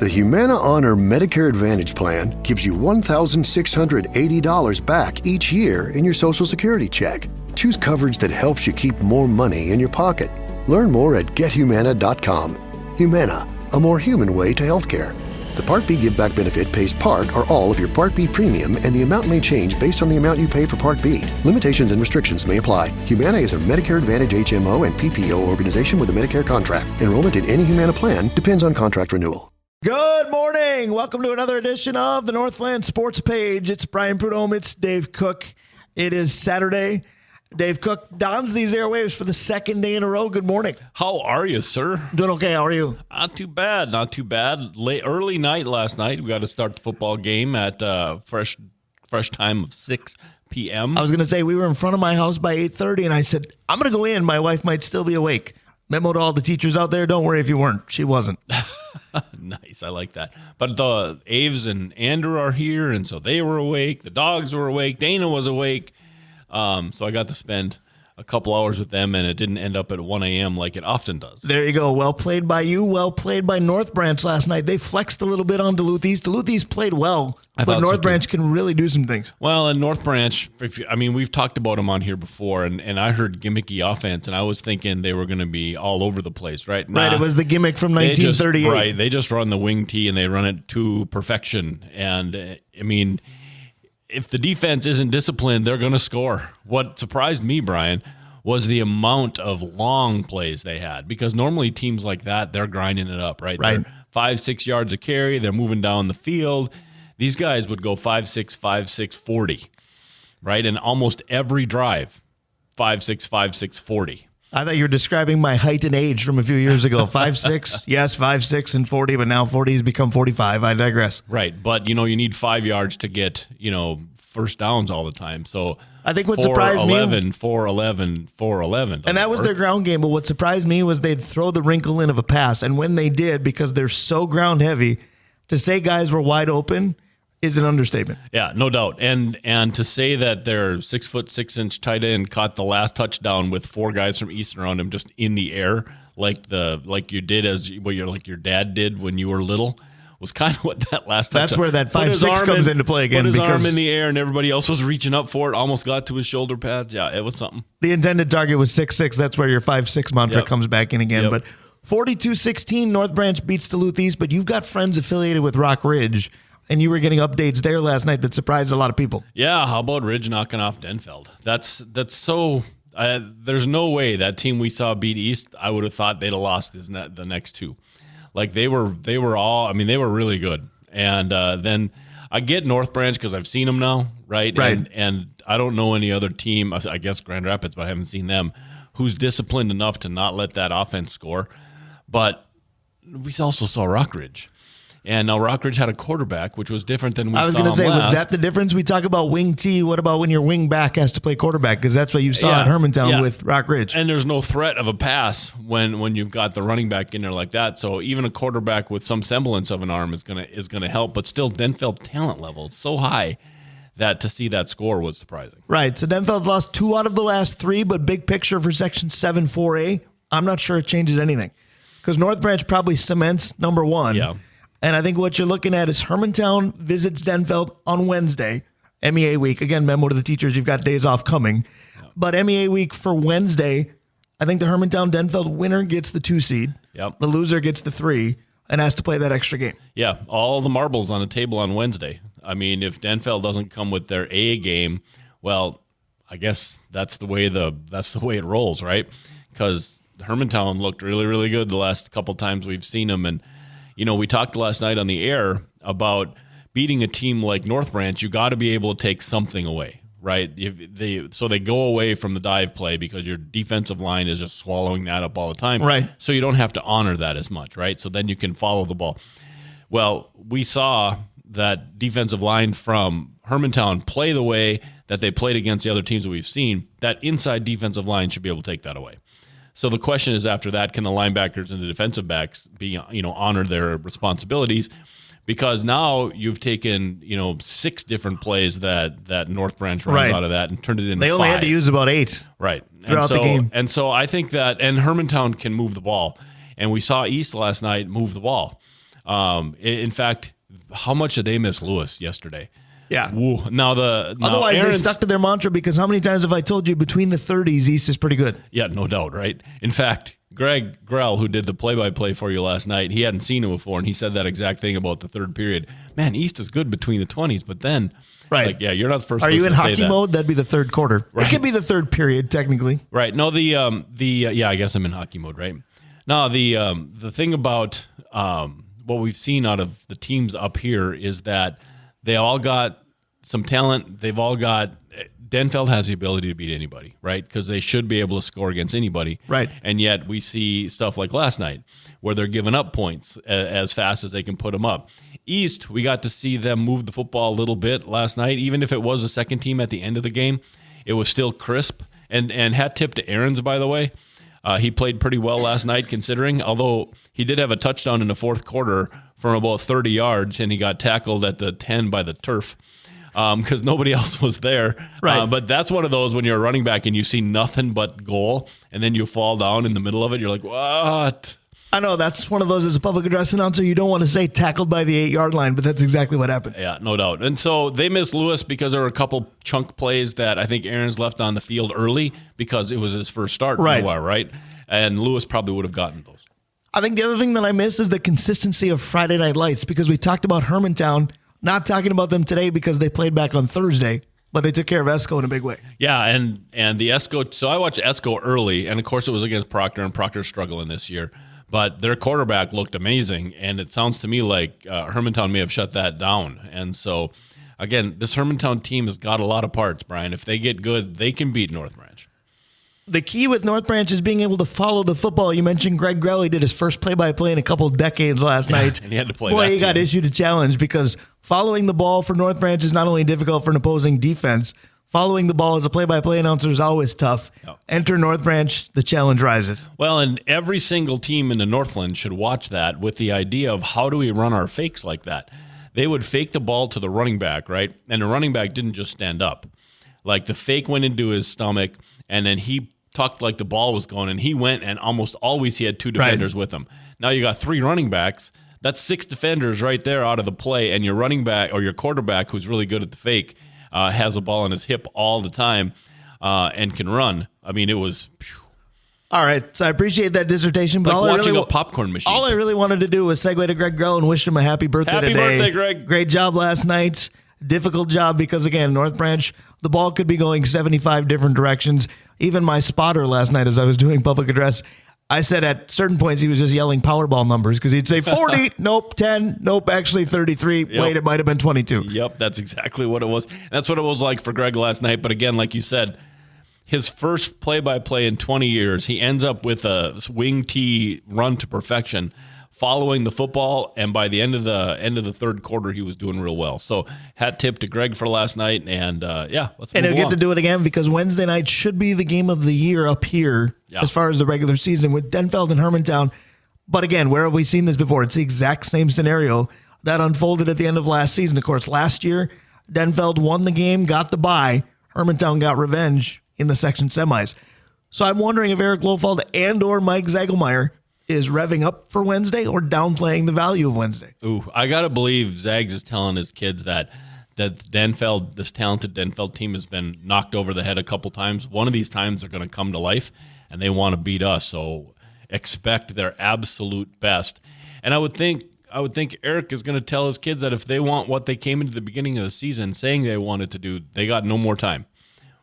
The Humana Honor Medicare Advantage Plan gives you $1,680 back each year in your Social Security check. Choose coverage that helps you keep more money in your pocket. Learn more at gethumana.com. Humana, a more human way to healthcare. The Part B Give Back benefit pays part or all of your Part B premium, and the amount may change based on the amount you pay for Part B. Limitations and restrictions may apply. Humana is a Medicare Advantage HMO and PPO organization with a Medicare contract. Enrollment in any Humana plan depends on contract renewal. Good morning. Welcome to another edition of the Northland Sports Page. It's Brian Prudhomme. It's Dave Cook. It is Saturday. Dave Cook dons these airwaves for the second day in a row. Good morning. How are you, sir? Doing okay. How are you? Not too bad. Not too bad. Early night last night. We got to start the football game at fresh time of 6 p.m. I was going to say, we were in front of my house by 8:30, and I said, I'm going to go in. My wife might still be awake. Memo to all the teachers out there, don't worry if you weren't. She wasn't. Nice. I like that. But the Aves and Andrew are here, and so they were awake. The dogs were awake. Dana was awake. So I got to spend a couple hours with them, and it didn't end up at 1 a.m. like it often does. There you go. Well played by you. Well played by North Branch last night. They flexed a little bit on Duluth East. Duluth East played well, but North Branch can really do some things. Well, and North Branch, we've talked about them on here before, and I heard gimmicky offense, and I was thinking they were going to be all over the place, right? Right, it was the gimmick from 1938. They just run the wing tee, and they run it to perfection. And, if the defense isn't disciplined, they're going to score. What surprised me, Brian, was the amount of long plays they had, because normally teams like that, they're grinding it up, right? Right. 5-6 yards a carry. They're moving down the field. These guys would go 5-6, 5-6, 40, right? And almost every drive, 5-6, 5-6, 40. I thought you were describing my height and age from a few years ago. 5'6", yes, 5'6" and 40, but now 40 has become 45. I digress. Right, but you need 5 yards to get first downs all the time. So I think what surprised me, 4-11, 4-11, and that was their ground game. But what surprised me was they'd throw the wrinkle in of a pass, and when they did, because they're so ground heavy, to say guys were wide open is an understatement. Yeah, no doubt. And to say that their 6'6" tight end caught the last touchdown with 4 guys from Eastern around him just in the air, like your dad did when you were little, was kind of what that last touchdown. That's where that 5'6" comes into play again. Put his arm in the air and everybody else was reaching up for it, almost got to his shoulder pads. Yeah, it was something. The intended target was 6'6". That's where your 5'6" mantra comes back in again. Yep. But 42-16, North Branch beats Duluth East, but you've got friends affiliated with Rock Ridge, and you were getting updates there last night that surprised a lot of people. Yeah, how about Ridge knocking off Denfeld? That's so. There's no way that team we saw beat East. I would have thought they'd have lost the next two. Like they were really good. And then I get North Branch because I've seen them now, right? Right. And I don't know any other team. I guess Grand Rapids, but I haven't seen them who's disciplined enough to not let that offense score. But we also saw Rock Ridge. And now Rockridge had a quarterback, which was different than we saw I was going to say, last. was that the difference? We talk about wing T. What about when your wing back has to play quarterback? Because that's what you saw at Hermantown with Rockridge. And there's no threat of a pass when you've got the running back in there like that. So even a quarterback with some semblance of an arm is gonna help. But still, Denfeld talent level is so high that to see that score was surprising. Right. So Denfeld lost 2 out of the last 3, but big picture for Section 7-4A, I'm not sure it changes anything. Because North Branch probably cements number 1. Yeah. And I think what you're looking at is Hermantown visits Denfeld on Wednesday, MEA week. Again, memo to the teachers, you've got days off coming. Yep. But MEA week for Wednesday, I think the Hermantown-Denfeld winner gets the 2 seed. Yep. The loser gets the 3 and has to play that extra game. Yeah, all the marbles on the table on Wednesday. I mean, if Denfeld doesn't come with their A game, well, I guess that's the way it rolls, right? Because Hermantown looked really, really good the last couple times we've seen them. And we talked last night on the air about beating a team like North Branch. You got to be able to take something away, right? So they go away from the dive play because your defensive line is just swallowing that up all the time. Right. So you don't have to honor that as much, right? So then you can follow the ball. Well, we saw that defensive line from Hermantown play the way that they played against the other teams that we've seen. That inside defensive line should be able to take that away. So the question is, after that, can the linebackers and the defensive backs be, honor their responsibilities? Because now you've taken, 6 different plays that North Branch runs out of that and turned it into 5. They only had to use about 8 throughout the game. And so I think that, and Hermantown can move the ball. And we saw East last night move the ball. In fact, how much did they miss Lewis yesterday? Yeah. Woo. Otherwise, they stuck to their mantra, because how many times have I told you between the 30s, East is pretty good? Yeah, no doubt, right? In fact, Greg Grell, who did the play-by-play for you last night, he hadn't seen him before, and he said that exact thing about the third period. Man, East is good between the 20s, but then, right? Yeah, you're not the first. Are you in person to say hockey that. mode? That'd be the third quarter. Right. It could be the third period, technically. Right. No, yeah, I guess I'm in hockey mode, right? No, the thing about what we've seen out of the teams up here is that they all got some talent. They've all got. Denfeld has the ability to beat anybody, right? Because they should be able to score against anybody, right? And yet we see stuff like last night where they're giving up points as fast as they can put them up. East, we got to see them move the football a little bit last night, even if it was a second team at the end of the game. It was still crisp, and hat tip to Aarons, by the way. He played pretty well last night, considering, although he did have a touchdown in the fourth quarter from about 30 yards, and he got tackled at the 10 by the turf because nobody else was there. Right. But that's one of those when you're a running back and you see nothing but goal, and then you fall down in the middle of it. You're like, what? I know, that's one of those, as a public address announcer, you don't want to say tackled by the 8-yard line, but that's exactly what happened. Yeah, no doubt. And so they missed Lewis because there were a couple chunk plays that I think Aaron's left on the field early because it was his first start in a while, right? And Lewis probably would have gotten those. I think the other thing that I missed is the consistency of Friday Night Lights, because we talked about Hermantown, not talking about them today because they played back on Thursday, but they took care of Esco in a big way. Yeah, and the Esco, so I watched Esco early, and of course it was against Proctor, and Proctor's struggling this year. But their quarterback looked amazing, and it sounds to me like Hermantown may have shut that down. And so, again, this Hermantown team has got a lot of parts, Brian. If they get good, they can beat North Branch. The key with North Branch is being able to follow the football. You mentioned Greg Grell did his first play-by-play in a couple of decades last night. And he had to play Boy, he got issued a challenge, because following the ball for North Branch is not only difficult for an opposing defense, following the ball as a play-by-play announcer is always tough. Yep. Enter North Branch, the challenge rises. Well, and every single team in the Northland should watch that with the idea of how do we run our fakes like that? They would fake the ball to the running back, right? And the running back didn't just stand up. Like the fake went into his stomach, and then he tucked like the ball was going, and he went, and almost always he had two defenders with him. Now you got three running backs. That's six defenders right there out of the play, and your running back or your quarterback, who's really good at the fake, has a ball on his hip all the time and can run. I mean, it was... Phew. All right, so I appreciate that dissertation. But like watching a popcorn machine. All I really wanted to do was segue to Greg Grell and wish him a happy birthday today. Happy birthday, Greg. Great job last night. Difficult job because, again, North Branch, the ball could be going 75 different directions. Even my spotter last night as I was doing public address, I said at certain points he was just yelling Powerball numbers because he'd say 40, nope, 10, nope, actually 33. Yep. Wait, it might have been 22. Yep, that's exactly what it was. That's what it was like for Greg last night. But again, like you said, his first play-by-play in 20 years, he ends up with a wing tee run to perfection, following the football, and by the end of the third quarter, he was doing real well. So, hat tip to Greg for last night, and let's move and he'll along. get to do it again because Wednesday night should be the game of the year up here as far as the regular season with Denfeld and Hermantown. But again, where have we seen this before? It's the exact same scenario that unfolded at the end of last season. Of course, last year, Denfeld won the game, got the bye. Hermantown got revenge in the section semis. So I'm wondering if Eric Lofald and or Mike Zagelmeyer is revving up for Wednesday or downplaying the value of Wednesday. Ooh, I got to believe Zags is telling his kids that Denfeld, this talented Denfeld team has been knocked over the head a couple times. One of these times they're going to come to life, and they want to beat us. So expect their absolute best. And I would think Eric is going to tell his kids that if they want what they came into the beginning of the season saying they wanted to do, they got no more time.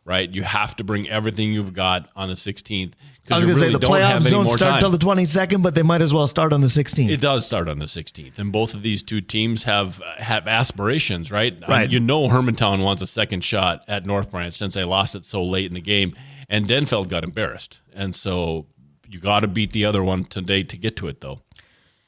Right, you have to bring everything you've got on the 16th. I was going to say the playoffs don't start till the 22nd, but they might as well start on the 16th. It does start on the 16th, and both of these two teams have aspirations, right? Right. You know, Hermantown wants a second shot at North Branch since they lost it so late in the game, and Denfeld got embarrassed, and so you got to beat the other one today to get to it, though.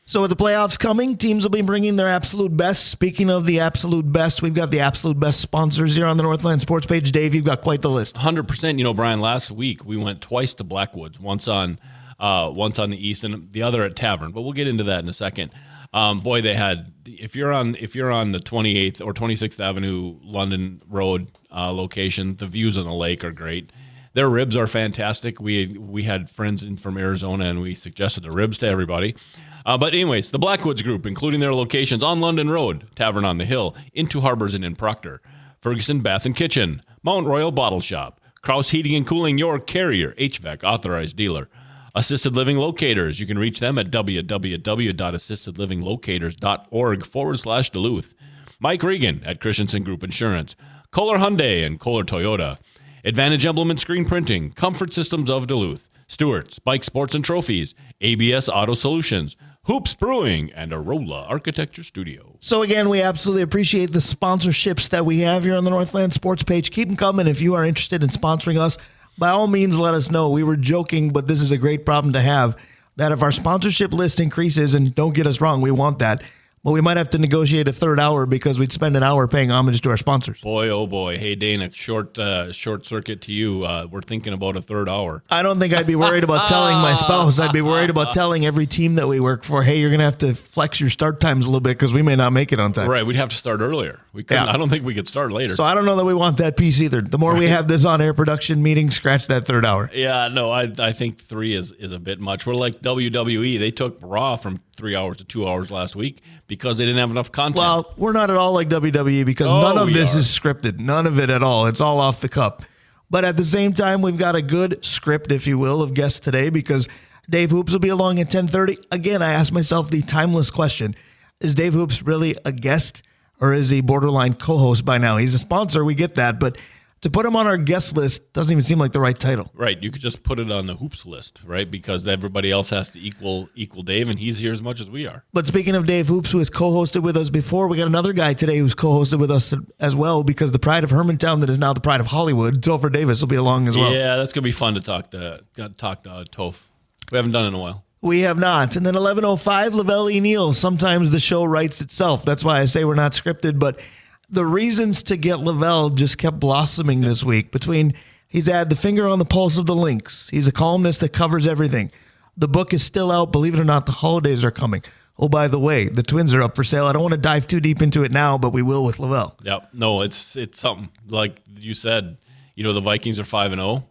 So with the playoffs coming, teams will be bringing their absolute best. Speaking of the absolute best, we've got the absolute best sponsors here on the Northland Sports page. Dave, you've got quite the list. 100%. You know, Brian, last week we went twice to Blackwoods, once on the east and the other at Tavern. But we'll get into that in a second. Boy, they had, if you're on the 28th or 26th Avenue London Road location, the views on the lake are great. Their ribs are fantastic. We had friends in from Arizona, and we suggested the ribs to everybody. But anyways, the Blackwoods Group, including their locations on London Road, Tavern on the Hill, Into Harbors and in Proctor, Ferguson Bath and Kitchen, Mount Royal Bottle Shop, Krause Heating and Cooling, your Carrier HVAC authorized dealer. Assisted Living Locators. You can reach them at www.assistedlivinglocators.org/Duluth. Mike Regan at Christensen Group Insurance. Kohler Hyundai and Kohler Toyota. Advantage Emblem and Screen Printing. Comfort Systems of Duluth. Stewart's Bike Sports and Trophies. ABS Auto Solutions. Hoops Brewing, and Arola Architecture Studio. So again, we absolutely appreciate the sponsorships that we have here on the Northland Sports page. Keep them coming. If you are interested in sponsoring us, by all means, let us know. We were joking, but this is a great problem to have, that if our sponsorship list increases, and don't get us wrong, we want that, but we might have to negotiate a third hour because we'd spend an hour paying homage to our sponsors. Boy, oh boy. Hey, Dana, short circuit to you. We're thinking about a third hour. I don't think I'd be worried about telling my spouse. I'd be worried about telling every team that we work for, hey, you're going to have to flex your start times a little bit because we may not make it on time. Right, we'd have to start earlier. We couldn't. Yeah. I don't think we could start later. So I don't know that we want that piece either. The more we have this on-air production meeting, scratch that third hour. Yeah, no, I think 3 is a bit much. We're like WWE. They took Raw from 3 hours to 2 hours last week because they didn't have enough content. Well, we're not at all like WWE because none of this is scripted. None of it at all. It's all off the cup. But at the same time, we've got a good script, if you will, of guests today because Dave Hoops will be along at 10:30. Again, I asked myself the timeless question. Is Dave Hoops really a guest or is he borderline co-host by now? He's a sponsor. We get that. But to put him on our guest list doesn't even seem like the right title. Right. You could just put it on the Hoops list, right? Because everybody else has to equal Dave, and he's here as much as we are. But speaking of Dave Hoops, who has co-hosted with us before, we got another guy today who's co-hosted with us as well because the pride of Hermantown that is now the pride of Hollywood, Topher Davis, will be along as well. Yeah, that's going to be fun to talk to Toph. We haven't done it in a while. We have not. And then 11:05, Lavelle E. Neal. Sometimes the show writes itself. That's why I say we're not scripted, but the reasons to get Lavelle just kept blossoming this week. He's had the finger on the pulse of the Lynx. He's a columnist that covers everything. The book is still out. Believe it or not, the holidays are coming. Oh, by the way, the Twins are up for sale. I don't want to dive too deep into it now, but we will with Lavelle. Yep. No, it's something. Like you said, the Vikings are 5-0.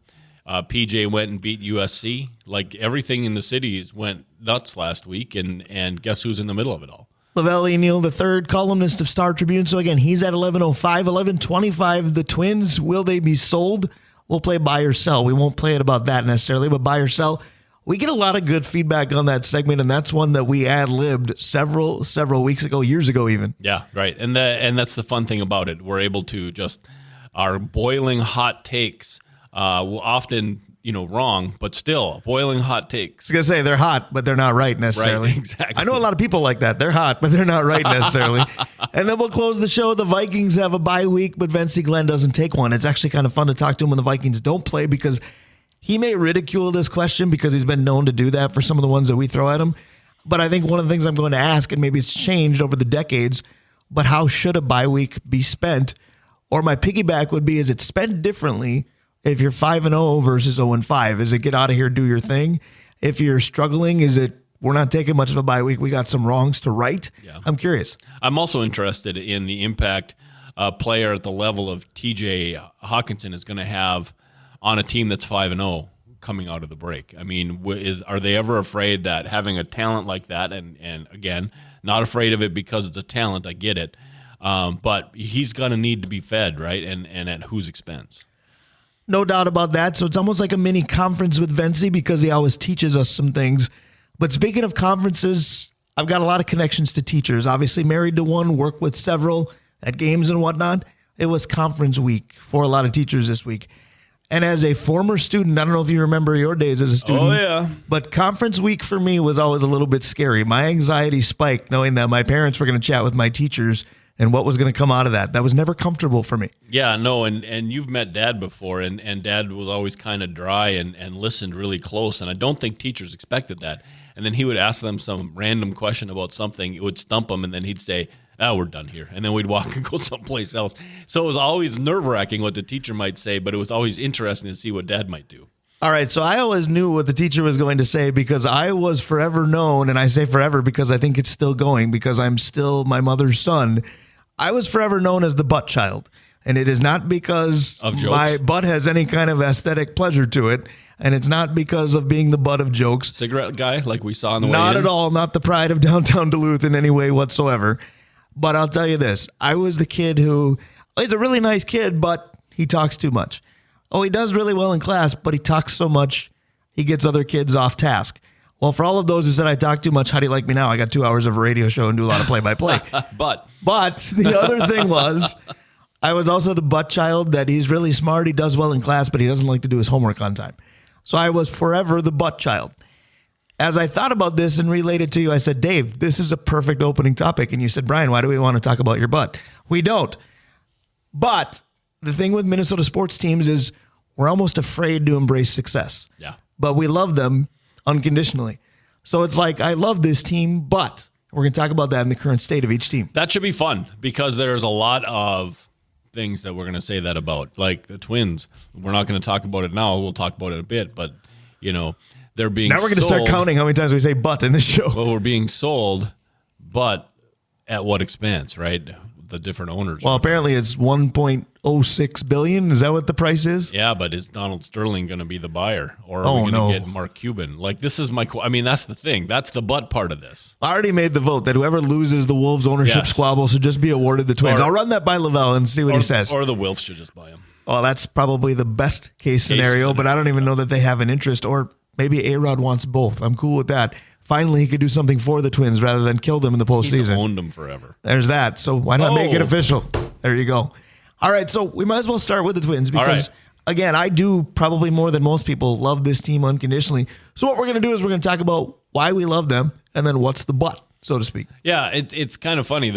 PJ went and beat USC. Like everything in the cities went nuts last week, and guess who's in the middle of it all? Lavelle E. Neal, the third columnist of Star Tribune. So again, he's at 11:05, 11:25. The Twins, will they be sold? We'll play buy or sell. We won't play it about that necessarily, but buy or sell. We get a lot of good feedback on that segment, and that's one that we ad-libbed several weeks ago, years ago even. Yeah, right. And that's the fun thing about it. We're able to just our boiling hot takes. Will often, wrong, but still boiling hot takes. I was going to say they're hot, but they're not right necessarily. Right, exactly. I know a lot of people like that. They're hot, but they're not right necessarily. And then we'll close the show. The Vikings have a bye week, but Vincey Glenn doesn't take one. It's actually kind of fun to talk to him when the Vikings don't play because he may ridicule this question because he's been known to do that for some of the ones that we throw at him. But I think one of the things I'm going to ask, and maybe it's changed over the decades, but how should a bye week be spent? Or my piggyback would be, is it spent differently if you're 5-0 versus 0-5? Is it get out of here, do your thing? If you're struggling, is it we're not taking much of a bye week, we got some wrongs to right? Yeah. I'm curious. I'm also interested in the impact a player at the level of TJ Hawkinson is going to have on a team that's 5-0 coming out of the break. I mean, are they ever afraid that having a talent like that, and again, not afraid of it because it's a talent, I get it, but he's going to need to be fed, right? And at whose expense? No doubt about that. So it's almost like a mini conference with Vincey because he always teaches us some things. But speaking of conferences, I've got a lot of connections to teachers. Obviously married to one, work with several at games and whatnot. It was conference week for a lot of teachers this week. And as a former student, I don't know if you remember your days as a student. Oh, yeah. But conference week for me was always a little bit scary. My anxiety spiked knowing that my parents were going to chat with my teachers and what was going to come out of that. That was never comfortable for me. Yeah, no, and you've met Dad before, and Dad was always kind of dry and listened really close, and I don't think teachers expected that. And then he would ask them some random question about something, it would stump them, and then he'd say, we're done here. And then we'd walk and go someplace else. So it was always nerve-wracking what the teacher might say, but it was always interesting to see what Dad might do. All right, so I always knew what the teacher was going to say because I was forever known, and I say forever because I think it's still going because I'm still my mother's son. I was forever known as the butt child. And it is not because Of jokes? my butt has any kind of aesthetic pleasure to it. And it's not because of being the butt of jokes. Cigarette guy, like we saw on the way Not in? at all. Not the pride of downtown Duluth in any way whatsoever. But I'll tell you this. I was the kid who, he's a really nice kid, but he talks too much. Oh, he does really well in class, but he talks so much, he gets other kids off task. Well, for all of those who said I talk too much, how do you like me now? I got 2 hours of a radio show and do a lot of play-by-play. But The other thing was, I was also the butt child that he's really smart, he does well in class, but he doesn't like to do his homework on time. So I was forever the butt child. As I thought about this and relayed it to you, I said, Dave, this is a perfect opening topic. And you said, Brian, why do we want to talk about your butt? We don't. But the thing with Minnesota sports teams is we're almost afraid to embrace success. yeah. But we love them unconditionally. So it's like, I love this team, but we're going to talk about that in the current state of each team. That should be fun because there's a lot of things that we're going to say that about. Like the Twins. We're not going to talk about it now. We'll talk about it a bit. But, they're being Now we're going to start counting how many times we say but in this show. Well, we're being sold, but at what expense, right? The different owners. Well, apparently it's $1.06 billion. Is that what the price is? Yeah, but is Donald Sterling going to be the buyer, or are Oh, we no. going to get Mark Cuban? Like, this is that's the thing. That's the butt part of this. I already made the vote that whoever loses the Wolves ownership Yes. squabble should just be awarded the Twins. Or- I'll run that by Lavelle and see what he says. Or the Wilfs should just buy him. Oh, that's probably the best case scenario, but I don't even know that they have an interest. Or maybe A-Rod wants both. I'm cool with that. Finally, he could do something for the Twins rather than kill them in the He's postseason. owned them forever. There's that. So why not make it Oh. official? There you go. All right, so we might as well start with the Twins because, right. again, I do probably more than most people love this team unconditionally. So what we're going to do is we're going to talk about why we love them and then what's the but, so to speak. Yeah, it's kind of funny.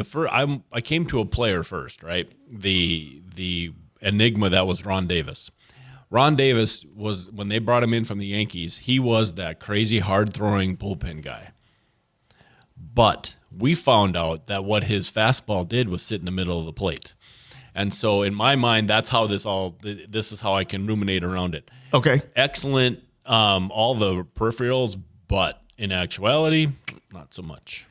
I came to a player first, right? The enigma that was Ron Davis. Ron Davis was, when they brought him in from the Yankees, he was that crazy hard-throwing bullpen guy. But we found out that what his fastball did was sit in the middle of the plate. And so in my mind, that's how this is how I can ruminate around it. Okay. Excellent, all the peripherals, but in actuality, not so much.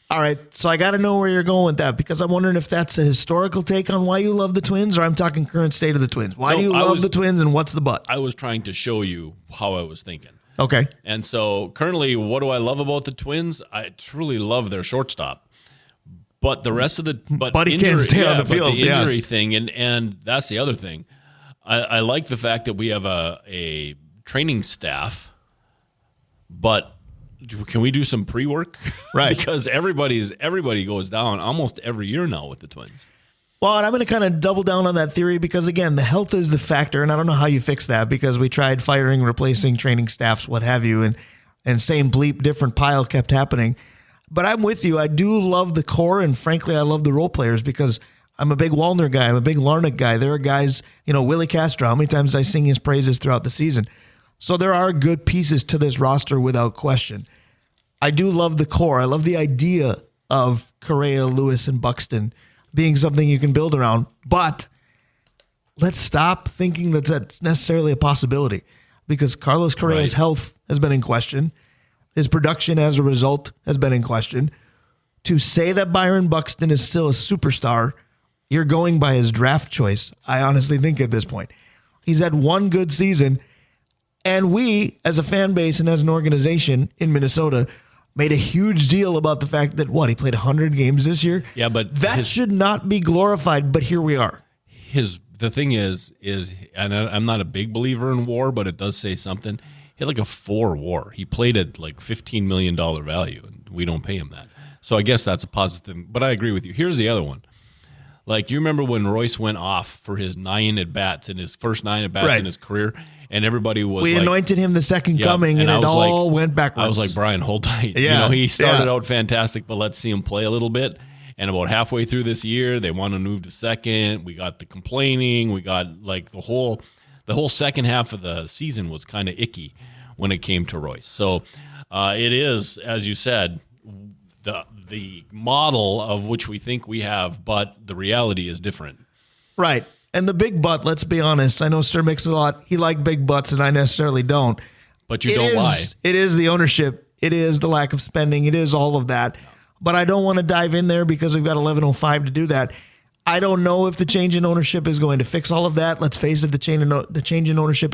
All right, so I got to know where you're going with that because I'm wondering if that's a historical take on why you love the Twins or I'm talking current state of the Twins. Why No, do you I love was- the Twins and what's the but? I was trying to show you how I was thinking. Okay. And so currently, what do I love about the Twins? I truly love their shortstop. But the rest of the But he can't stay on the field, the yeah. injury thing, and that's the other thing. I like the fact that we have a training staff, but can we do some pre-work? Right. Because everybody goes down almost every year now with the Twins. Well, and I'm going to kind of double down on that theory because, again, the health is the factor, and I don't know how you fix that because we tried firing, replacing training staffs, what have you, and same bleep, different pile kept happening. But I'm with you. I do love the core, and frankly, I love the role players because I'm a big Wallner guy. I'm a big Larnach guy. There are guys, Willie Castro, how many times did I sing his praises throughout the season? So there are good pieces to this roster without question. I do love the core. I love the idea of Correa, Lewis, and Buxton being something you can build around. But let's stop thinking that that's necessarily a possibility because Carlos Correa's health has been in question. His production as a result has been in question. To say that Byron Buxton is still a superstar, you're going by his draft choice, I honestly think at this point. He's had one good season, and we, as a fan base and as an organization in Minnesota, made a huge deal about the fact that, he played 100 games this year? Yeah, but that should not be glorified, but here we are. The thing is, and I'm not a big believer in WAR, but it does say something. He had like a 4 WAR. He played at like $15 million value, and we don't pay him that. So I guess that's a positive thing. But I agree with you. Here's the other one. Like, you remember when Royce went off for his 9 at-bats in his first 9 at-bats in his career, and everybody was We like, anointed him the second coming, and it all went backwards. I was like, Brian, hold tight. Yeah, he started out fantastic, but let's see him play a little bit. And about halfway through this year, they want to move to second. We got the complaining. We got like the whole second half of the season was kind of icky when it came to Royce. So it is, as you said, the model of which we think we have, but the reality is different. Right. And the big butt, let's be honest. I know Sir Mix a lot. He liked big butts, and I necessarily don't. But you don't lie. It is the ownership. It is the lack of spending. It is all of that. But I don't want to dive in there because we've got 11:05 to do that. I don't know if the change in ownership is going to fix all of that. Let's face it, the change in ownership,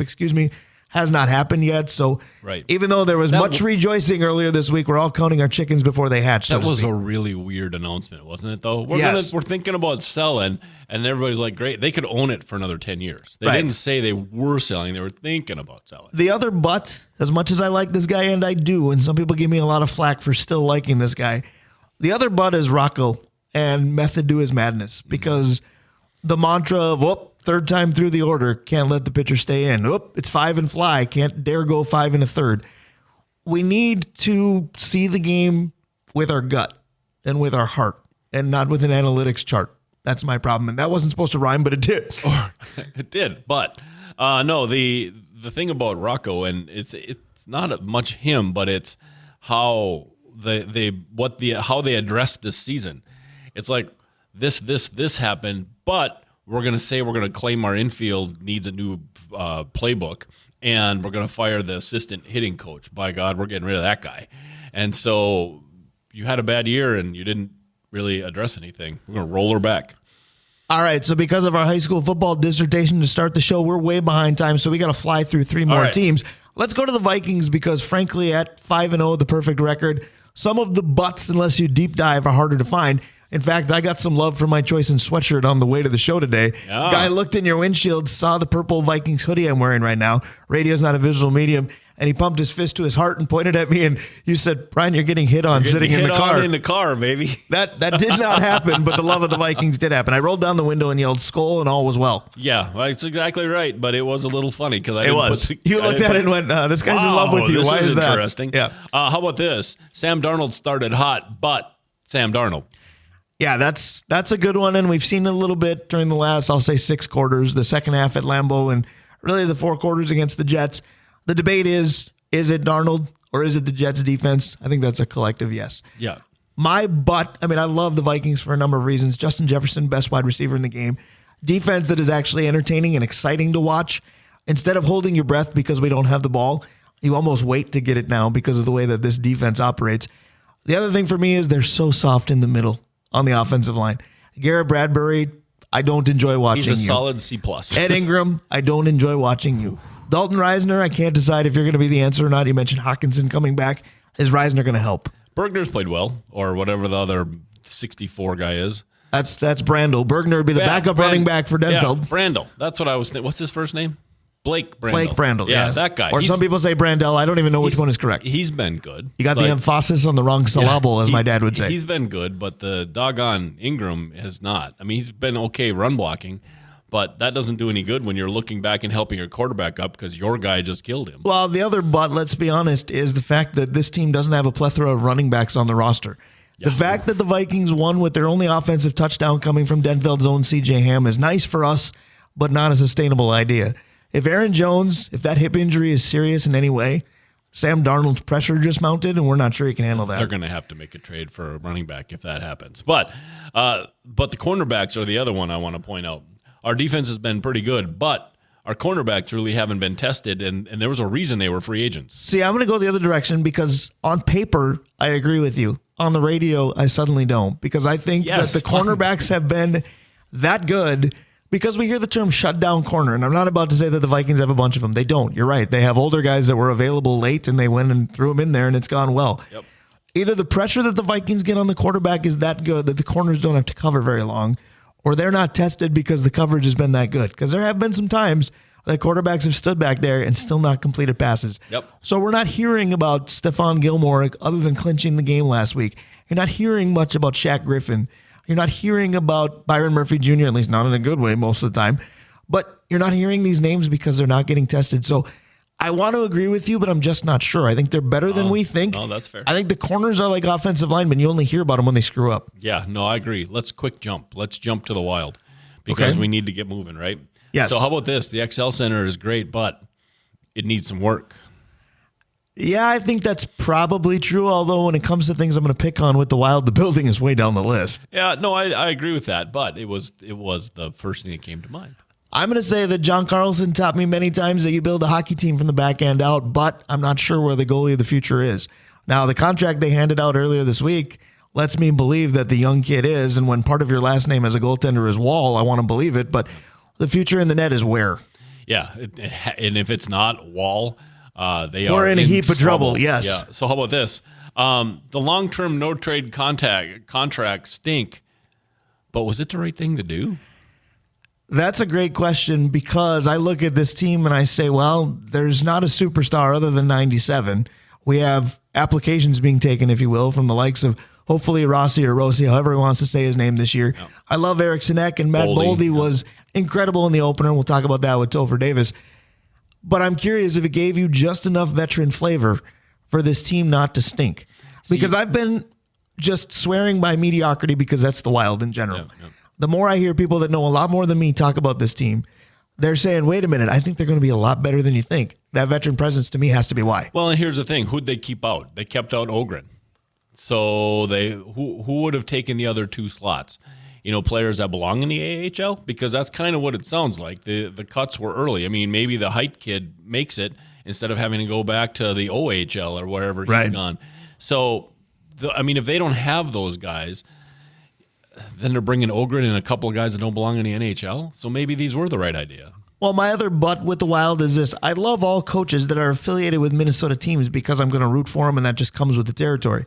has not happened yet. So Right. even though there was much rejoicing earlier this week, we're all counting our chickens before they hatch. That was a really weird announcement, wasn't it, though? We're thinking about selling, and everybody's like, great, they could own it for another 10 years. They didn't say they were selling. They were thinking about selling. The other but, as much as I like this guy, and I do, and some people give me a lot of flack for still liking this guy, the other but is Rocco and method to his madness, because the mantra of, third time through the order, can't let the pitcher stay in. It's 5 and fly, can't dare go 5 and a third. We need to see the game with our gut and with our heart and not with an analytics chart. That's my problem. And that wasn't supposed to rhyme, but it did. It did. But no, the thing about Rocco, and it's not much him, but it's how how they addressed this season. It's like this happened, but we're going to claim our infield needs a new playbook, and we're going to fire the assistant hitting coach. By God, we're getting rid of that guy. And so you had a bad year, and you didn't really address anything. We're going to roll her back. All right, so because of our high school football dissertation to start the show, we're way behind time, so we got to fly through 3 more teams. Let's go to the Vikings because, frankly, at 5-0, the perfect record, some of the butts, unless you deep dive, are harder to find. In fact, I got some love for my choice in sweatshirt on the way to the show today. Yeah. Guy looked in your windshield, saw the purple Vikings hoodie I'm wearing right now. Radio's not a visual medium. And he pumped his fist to his heart and pointed at me. And you said, Brian, you're getting hit on sitting in the car. In the car, baby. That did not happen, but the love of the Vikings did happen. I rolled down the window and yelled, "Skol," and all was well. Yeah, that's exactly right. But it was a little funny because you looked at it and went, "This guy's in love with you." This Why is that? interesting. Yeah. How about this? Sam Darnold started hot, but Sam Darnold. Yeah, that's a good one, and we've seen it a little bit during the last, I'll say, 6 quarters, the second half at Lambeau, and really the 4 quarters against the Jets. The debate is it Darnold or is it the Jets defense? I think that's a collective yes. Yeah. I love the Vikings for a number of reasons. Justin Jefferson, best wide receiver in the game. Defense that is actually entertaining and exciting to watch. Instead of holding your breath because we don't have the ball, you almost wait to get it now because of the way that this defense operates. The other thing for me is they're so soft in the middle on the offensive line. Garrett Bradbury, I don't enjoy watching you. He's a solid C+. Ed Ingram, I don't enjoy watching you. Dalton Reisner, I can't decide if you're going to be the answer or not. You mentioned Hawkinson coming back. Is Reisner going to help? Bergner's played well, or whatever the other 64 guy is. That's Brandel. Bergner would be the backup running back for Denfeld. Yeah, Brandel. That's what I was thinking. What's his first name? Blake Brandel. Blake Brandel, yeah. That guy. Or some people say Brandel. I don't even know which one is correct. He's been good. You got the emphasis on the wrong syllable, as my dad would say. He's been good, but the doggone Ingram has not. I mean, he's been okay run blocking, but that doesn't do any good when you're looking back and helping your quarterback up because your guy just killed him. Well, the other but, let's be honest, is the fact that this team doesn't have a plethora of running backs on the roster. Yeah. The fact that the Vikings won with their only offensive touchdown coming from Denfeld's own C.J. Ham is nice for us, but not a sustainable idea. If Aaron Jones, if that hip injury is serious in any way, Sam Darnold's pressure just mounted, and we're not sure he can handle that. They're going to have to make a trade for a running back if that happens. But the cornerbacks are the other one I want to point out. Our defense has been pretty good, but our cornerbacks really haven't been tested, and there was a reason they were free agents. See, I'm going to go the other direction because on paper, I agree with you. On the radio, I suddenly don't because I think that the cornerbacks have been that good because we hear the term shutdown corner, and I'm not about to say that the Vikings have a bunch of them. They don't. You're right. They have older guys that were available late, and they went and threw them in there, and it's gone well. Yep. Either the pressure that the Vikings get on the quarterback is that good that the corners don't have to cover very long, or they're not tested because the coverage has been that good. Because there have been some times that quarterbacks have stood back there and still not completed passes. Yep. So we're not hearing about Stephon Gilmore other than clinching the game last week. You're not hearing much about Shaq Griffin. You're not hearing about Byron Murphy Jr., at least not in a good way most of the time. But you're not hearing these names because they're not getting tested. So I want to agree with you, but I'm just not sure. I think they're better than we think. No, that's fair. I think the corners are like offensive linemen. You only hear about them when they screw up. Yeah, no, I agree. Let's quick jump. Let's jump to the wild because we need to get moving, right? Yes. So how about this? The XL Center is great, but it needs some work. Yeah, I think that's probably true, although when it comes to things I'm going to pick on with the Wild, the building is way down the list. Yeah, no, I agree with that, but it was the first thing that came to mind. I'm going to say that John Carlson taught me many times that you build a hockey team from the back end out, but I'm not sure where the goalie of the future is. Now, the contract they handed out earlier this week lets me believe that the young kid is. And when part of your last name as a goaltender is Wall, I want to believe it. But the future in the net is where. Yeah, and if it's not Wall, we're in a heap of trouble. Yes. Yeah. So how about this? The long-term no-trade contracts stink, but was it the right thing to do? That's a great question, because I look at this team and I say, well, there's not a superstar other than 97. We have applications being taken, if you will, from the likes of hopefully Rossi or Rossi, however he wants to say his name this year. Yep. I love Eric Sinek, and Matt Boldy was incredible in the opener. We'll talk about that with Topher Davis. But I'm curious if it gave you just enough veteran flavor for this team not to stink. Because I've been just swearing by mediocrity, because that's the Wild in general. Yeah. The more I hear people that know a lot more than me talk about this team, they're saying, wait a minute, I think they're going to be a lot better than you think. That veteran presence to me has to be why. Well, and here's the thing. Who'd they keep out? They kept out Ogren. So who would have taken the other two slots? Players that belong in the AHL? Because that's kind of what it sounds like. The cuts were early. I mean, maybe the height kid makes it instead of having to go back to the OHL or wherever he's gone. So, if they don't have those guys, then they're bringing Ogren and a couple of guys that don't belong in the NHL. So maybe these were the right idea. Well, my other but with the Wild is this. I love all coaches that are affiliated with Minnesota teams, because I'm going to root for them, and that just comes with the territory.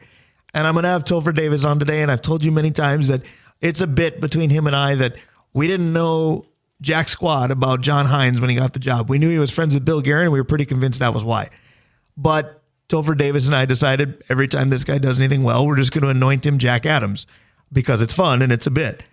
And I'm going to have Topher Davis on today, and I've told you many times that it's a bit between him and I that we didn't know jack squat about John Hines when he got the job. We knew he was friends with Bill Guerin, and we were pretty convinced that was why. But Topher Davis and I decided every time this guy does anything well, we're just going to anoint him Jack Adams, because it's fun and it's a bit.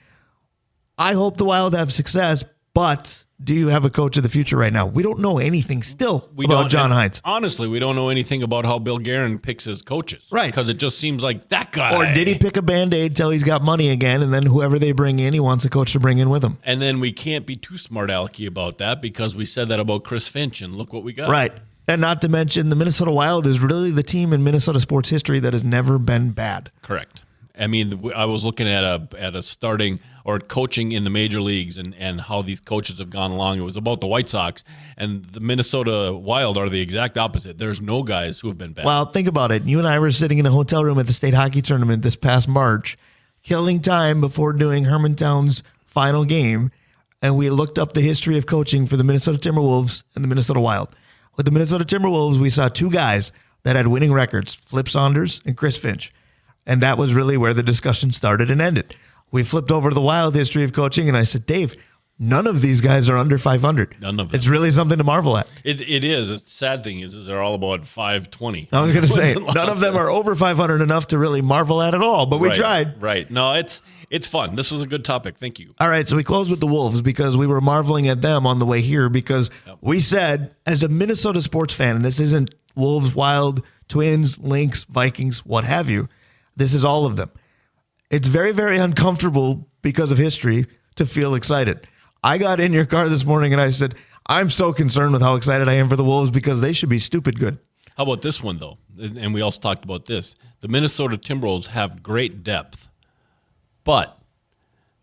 I hope the Wild have success, but do you have a coach of the future right now? We don't know anything still about John Hines. Honestly, we don't know anything about how Bill Guerin picks his coaches. Right. Because it just seems like that guy. Or did he pick a Band-Aid till he's got money again, and then whoever they bring in, he wants a coach to bring in with him? And then we can't be too smart-alecky about that, because we said that about Chris Finch, and look what we got. Right. And not to mention, the Minnesota Wild is really the team in Minnesota sports history that has never been bad. Correct. I mean, I was looking at a starting or coaching in the major leagues and how these coaches have gone along. It was about the White Sox, and the Minnesota Wild are the exact opposite. There's no guys who have been bad. Well, think about it. You and I were sitting in a hotel room at the state hockey tournament this past March, killing time before doing Hermantown's final game, and we looked up the history of coaching for the Minnesota Timberwolves and the Minnesota Wild. With the Minnesota Timberwolves, we saw two guys that had winning records, Flip Saunders and Chris Finch. And that was really where the discussion started and ended. We flipped over to the Wild history of coaching, and I said, Dave, none of these guys are under 500. None of them. It's really something to marvel at. It is. The sad thing is they're all about 520. I was going to say, none of them are over 500 enough to really marvel at all, but we tried. Right. No, it's fun. This was a good topic. Thank you. All right, so we closed with the Wolves because we were marveling at them on the way here, because we said, as a Minnesota sports fan, and this isn't Wolves, Wild, Twins, Lynx, Vikings, what have you, this is all of them. It's very, very uncomfortable because of history to feel excited. I got in your car this morning and I said, I'm so concerned with how excited I am for the Wolves, because they should be stupid good. How about this one, though? And we also talked about this. The Minnesota Timberwolves have great depth, but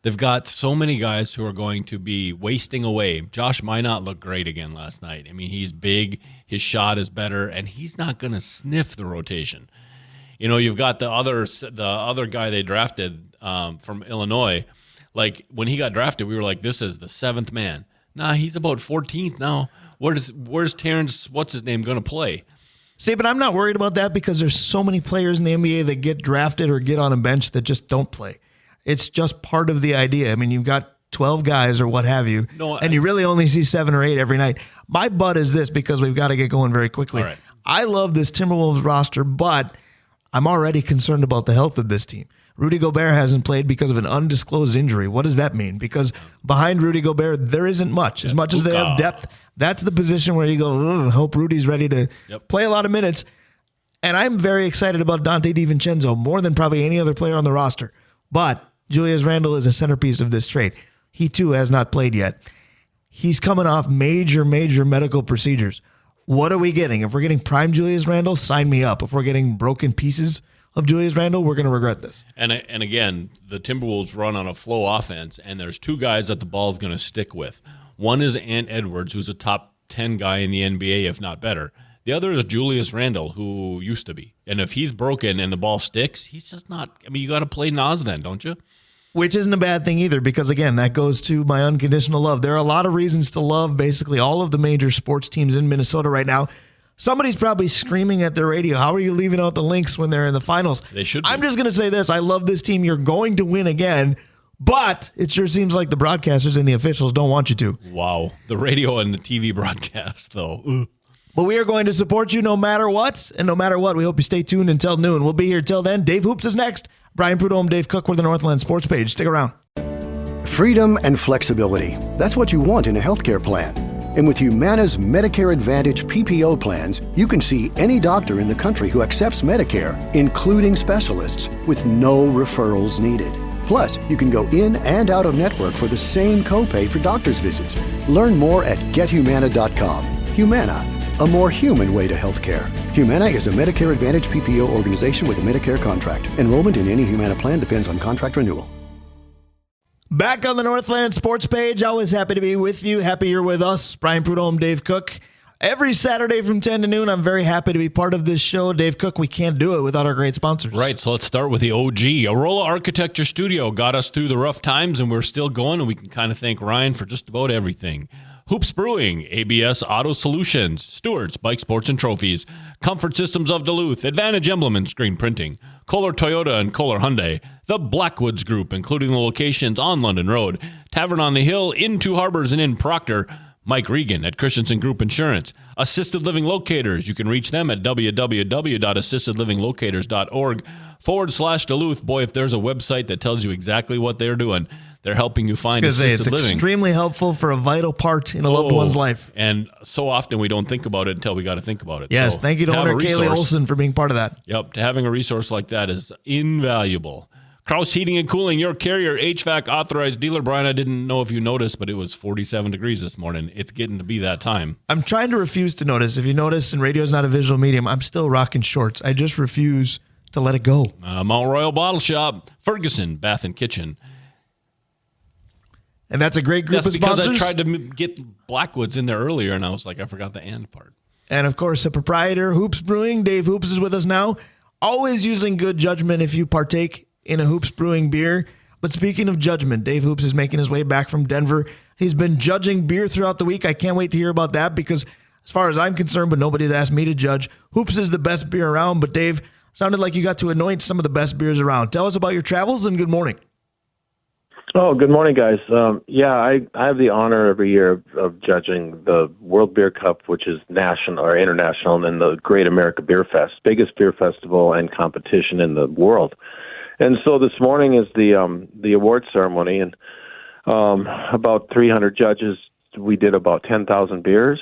they've got so many guys who are going to be wasting away. Josh Minot looked great again last night. I mean, he's big, his shot is better, and he's not going to sniff the rotation. You've got the other guy they drafted from Illinois. Like, when he got drafted, we were like, this is the seventh man. Nah, he's about 14th now. Where's Terrence, what's his name, going to play? See, but I'm not worried about that, because there's so many players in the NBA that get drafted or get on a bench that just don't play. It's just part of the idea. I mean, you've got 12 guys or what have you, and you really only see 7 or 8 every night. My butt is this, because we've got to get going very quickly. All right. I love this Timberwolves roster, but I'm already concerned about the health of this team. Rudy Gobert hasn't played because of an undisclosed injury. What does that mean? Because behind Rudy Gobert, there isn't much. As much as they have depth, that's the position where you go, hope Rudy's ready to play a lot of minutes. And I'm very excited about Dante DiVincenzo, more than probably any other player on the roster. But Julius Randle is a centerpiece of this trade. He, too, has not played yet. He's coming off major, major medical procedures. What are we getting? If we're getting prime Julius Randle, sign me up. If we're getting broken pieces of Julius Randle, we're going to regret this. And again, the Timberwolves run on a flow offense, and there's two guys that the ball is going to stick with. One is Ant Edwards, who's a top 10 guy in the NBA, if not better. The other is Julius Randle, who used to be. And if he's broken and the ball sticks, he's just not. I mean, you got to play Nas then, don't you? Which isn't a bad thing either, because, again, that goes to my unconditional love. There are a lot of reasons to love basically all of the major sports teams in Minnesota right now. Somebody's probably screaming at their radio, how are you leaving out the Lynx when they're in the finals? They should be. I'm just going to say this. I love this team. You're going to win again, but it sure seems like the broadcasters and the officials don't want you to. Wow. The radio and the TV broadcast, though. Ugh. But we are going to support you no matter what, and no matter what, we hope you stay tuned until noon. We'll be here till then. Dave Hoops is next. Brian Prudhomme, Dave Cook, we're the Northland Sports Page. Stick around. Freedom and flexibility. That's what you want in a healthcare plan. And with Humana's Medicare Advantage PPO plans, you can see any doctor in the country who accepts Medicare, including specialists, with no referrals needed. Plus, you can go in and out of network for the same copay for doctor's visits. Learn more at gethumana.com. Humana, a more human way to healthcare. Humana is a Medicare Advantage PPO organization with a Medicare contract. Enrollment in any Humana plan depends on contract renewal. Back on the Northland Sports Page. Always happy to be with you. Happy you're with us. Brian Prudhomme, Dave Cook. Every Saturday from 10 to noon, I'm very happy to be part of this show. Dave Cook, we can't do it without our great sponsors. Right, so let's start with the OG. Arola Architecture Studio got us through the rough times, and we're still going, and we can kind of thank Ryan for just about everything. Hoops Brewing, ABS Auto Solutions, Stewart's Bike Sports and Trophies, Comfort Systems of Duluth, Advantage Emblem and Screen Printing, Kohler Toyota and Kohler Hyundai, the Blackwoods Group, including the locations on London Road, Tavern on the Hill, in Two Harbors and in Proctor, Mike Regan at Christensen Group Insurance, Assisted Living Locators. You can reach them at www.assistedlivinglocators.org/Duluth. Boy, if there's a website that tells you exactly what they're doing, they're helping you find assisted living. It's extremely helpful for a vital part in a loved one's life. And so often we don't think about it until we got to think about it. Yes, so thank you to owner Kaylee Olson for being part of that. Yep, having a resource like that is invaluable. Kraus Heating and Cooling, your Carrier HVAC authorized dealer. Brian, I didn't know if you noticed, but it was 47 degrees this morning. It's getting to be that time. I'm trying to refuse to notice. If you notice, and radio is not a visual medium, I'm still rocking shorts. I just refuse to let it go. Mount Royal Bottle Shop, Ferguson Bath and Kitchen. And that's a great group of sponsors. Because I tried to get Blackwoods in there earlier, and I was like, I forgot the and part. And, of course, the proprietor, Hoops Brewing. Dave Hoops is with us now. Always using good judgment if you partake in a Hoops Brewing beer. But speaking of judgment, Dave Hoops is making his way back from Denver. He's been judging beer throughout the week. I can't wait to hear about that because as far as I'm concerned, but nobody's asked me to judge, Hoops is the best beer around. But Dave, sounded like you got to anoint some of the best beers around. Tell us about your travels and good morning. Oh, good morning, guys. I have the honor every year of judging the World Beer Cup, which is national or international, and then the Great America Beer Fest, biggest beer festival and competition in the world. And so this morning is the award ceremony, and about 300 judges. We did about 10,000 beers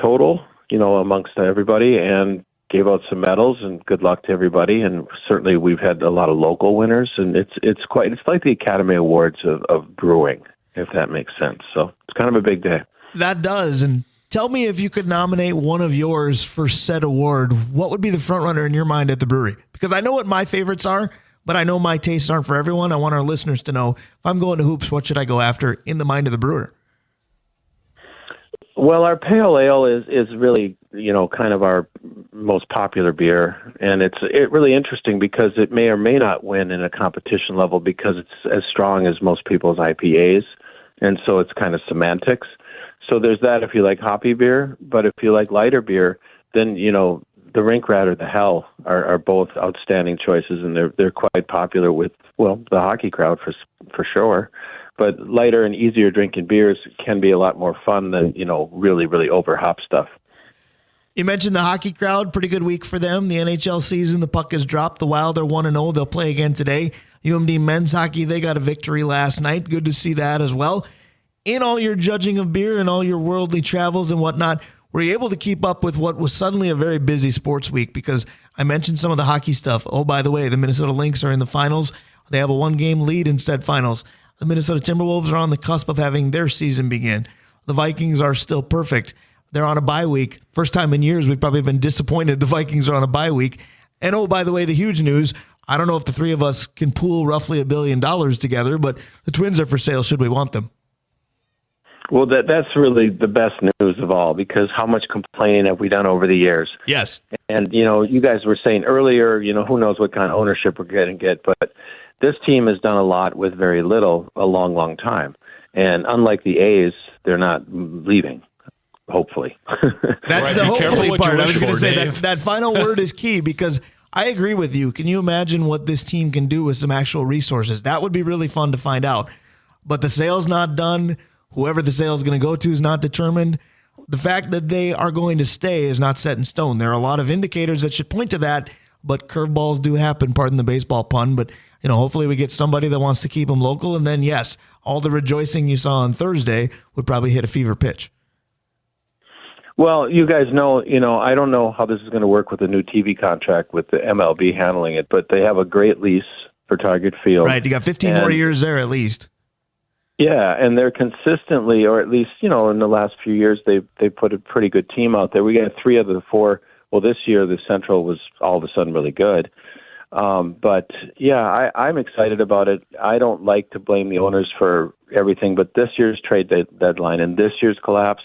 total, amongst everybody, and gave out some medals and good luck to everybody. And certainly we've had a lot of local winners, and it's like the Academy Awards of brewing, if that makes sense. So it's kind of a big day. That does. And tell me, if you could nominate one of yours for said award, what would be the front runner in your mind at the brewery? Because I know what my favorites are, but I know my tastes aren't for everyone. I want our listeners to know, if I'm going to Hoops, what should I go after in the mind of the brewer? Well, our pale ale is really, kind of our most popular beer, and it's really interesting because it may or may not win in a competition level because it's as strong as most people's IPAs, and so it's kind of semantics. So there's that if you like hoppy beer, but if you like lighter beer, then the Rink Rat or the Hell are both outstanding choices, and they're quite popular with the hockey crowd for sure. But lighter and easier drinking beers can be a lot more fun than, really, really over-hop stuff. You mentioned the hockey crowd, pretty good week for them. The NHL season, the puck has dropped. The Wild are 1-0. They'll play again today. UMD men's hockey, they got a victory last night. Good to see that as well. In all your judging of beer and all your worldly travels and whatnot, were you able to keep up with what was suddenly a very busy sports week? Because I mentioned some of the hockey stuff. Oh, by the way, the Minnesota Lynx are in the finals. They have a one-game lead in said finals. The Minnesota Timberwolves are on the cusp of having their season begin. The Vikings are still perfect. They're on a bye week. First time in years we've probably been disappointed the Vikings are on a bye week. And oh, by the way, the huge news, I don't know if the three of us can pool roughly $1 billion together, but the Twins are for sale should we want them. Well, that's really the best news of all, because how much complaining have we done over the years? Yes. And, you guys were saying earlier, who knows what kind of ownership we're going to get, but this team has done a lot with very little a long, long time. And unlike the A's, they're not leaving, hopefully. That's Right, the be hopefully careful what you part. I was wish going to for, say Dave. that final word is key, because I agree with you. Can you imagine what this team can do with some actual resources? That would be really fun to find out. But the sale's not done. Whoever the sale is going to go to is not determined. The fact that they are going to stay is not set in stone. There are a lot of indicators that should point to that, but curveballs do happen, pardon the baseball pun. But, hopefully we get somebody that wants to keep them local. And then, yes, all the rejoicing you saw on Thursday would probably hit a fever pitch. Well, you guys know, I don't know how this is going to work with the new TV contract with the MLB handling it, but they have a great lease for Target Field. Right, you got 15 more years there at least. Yeah, and they're consistently, or at least, in the last few years, they put a pretty good team out there. We got 3 of the 4. Well, this year, the Central was all of a sudden really good. But, yeah, I'm excited about it. I don't like to blame the owners for everything, but this year's trade deadline and this year's collapse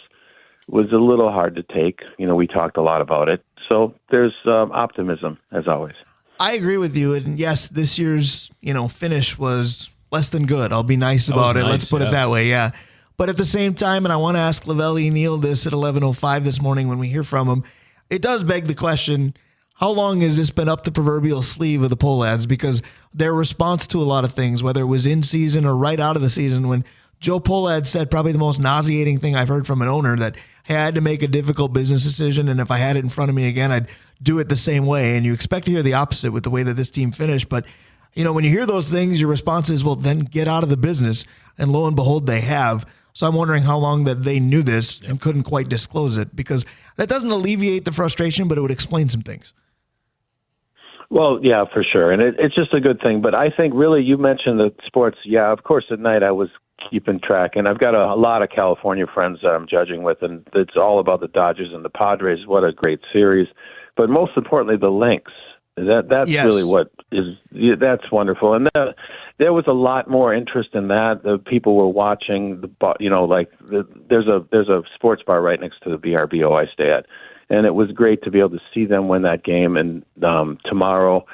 was a little hard to take. We talked a lot about it. So there's optimism, as always. I agree with you. And yes, this year's, finish was less than good. I'll be nice about it. nice, Let's put it that way. Yeah. But at the same time, and I want to ask Lavelli Neal this at 11:05 this morning when we hear from him, it does beg the question, how long has this been up the proverbial sleeve of the Pohlads? Because their response to a lot of things, whether it was in season or right out of the season, when Joe Pohlad said probably the most nauseating thing I've heard from an owner, that, hey, I had to make a difficult business decision, and if I had it in front of me again, I'd do it the same way. And you expect to hear the opposite with the way that this team finished. But, when you hear those things, your response is, well, then get out of the business. And lo and behold, they have. So I'm wondering how long that they knew this and couldn't quite disclose it, because that doesn't alleviate the frustration, but it would explain some things. Well, yeah, for sure. And it's just a good thing. But I think really you mentioned the sports. Yeah, of course, at night I was keeping track. And I've got a lot of California friends that I'm judging with, and it's all about the Dodgers and the Padres. What a great series. But most importantly, the Lynx. That's Yes. really what is, that's wonderful. And there was a lot more interest in that. The people were watching, there's a sports bar right next to the VRBO I stay at. And it was great to be able to see them win that game and tomorrow.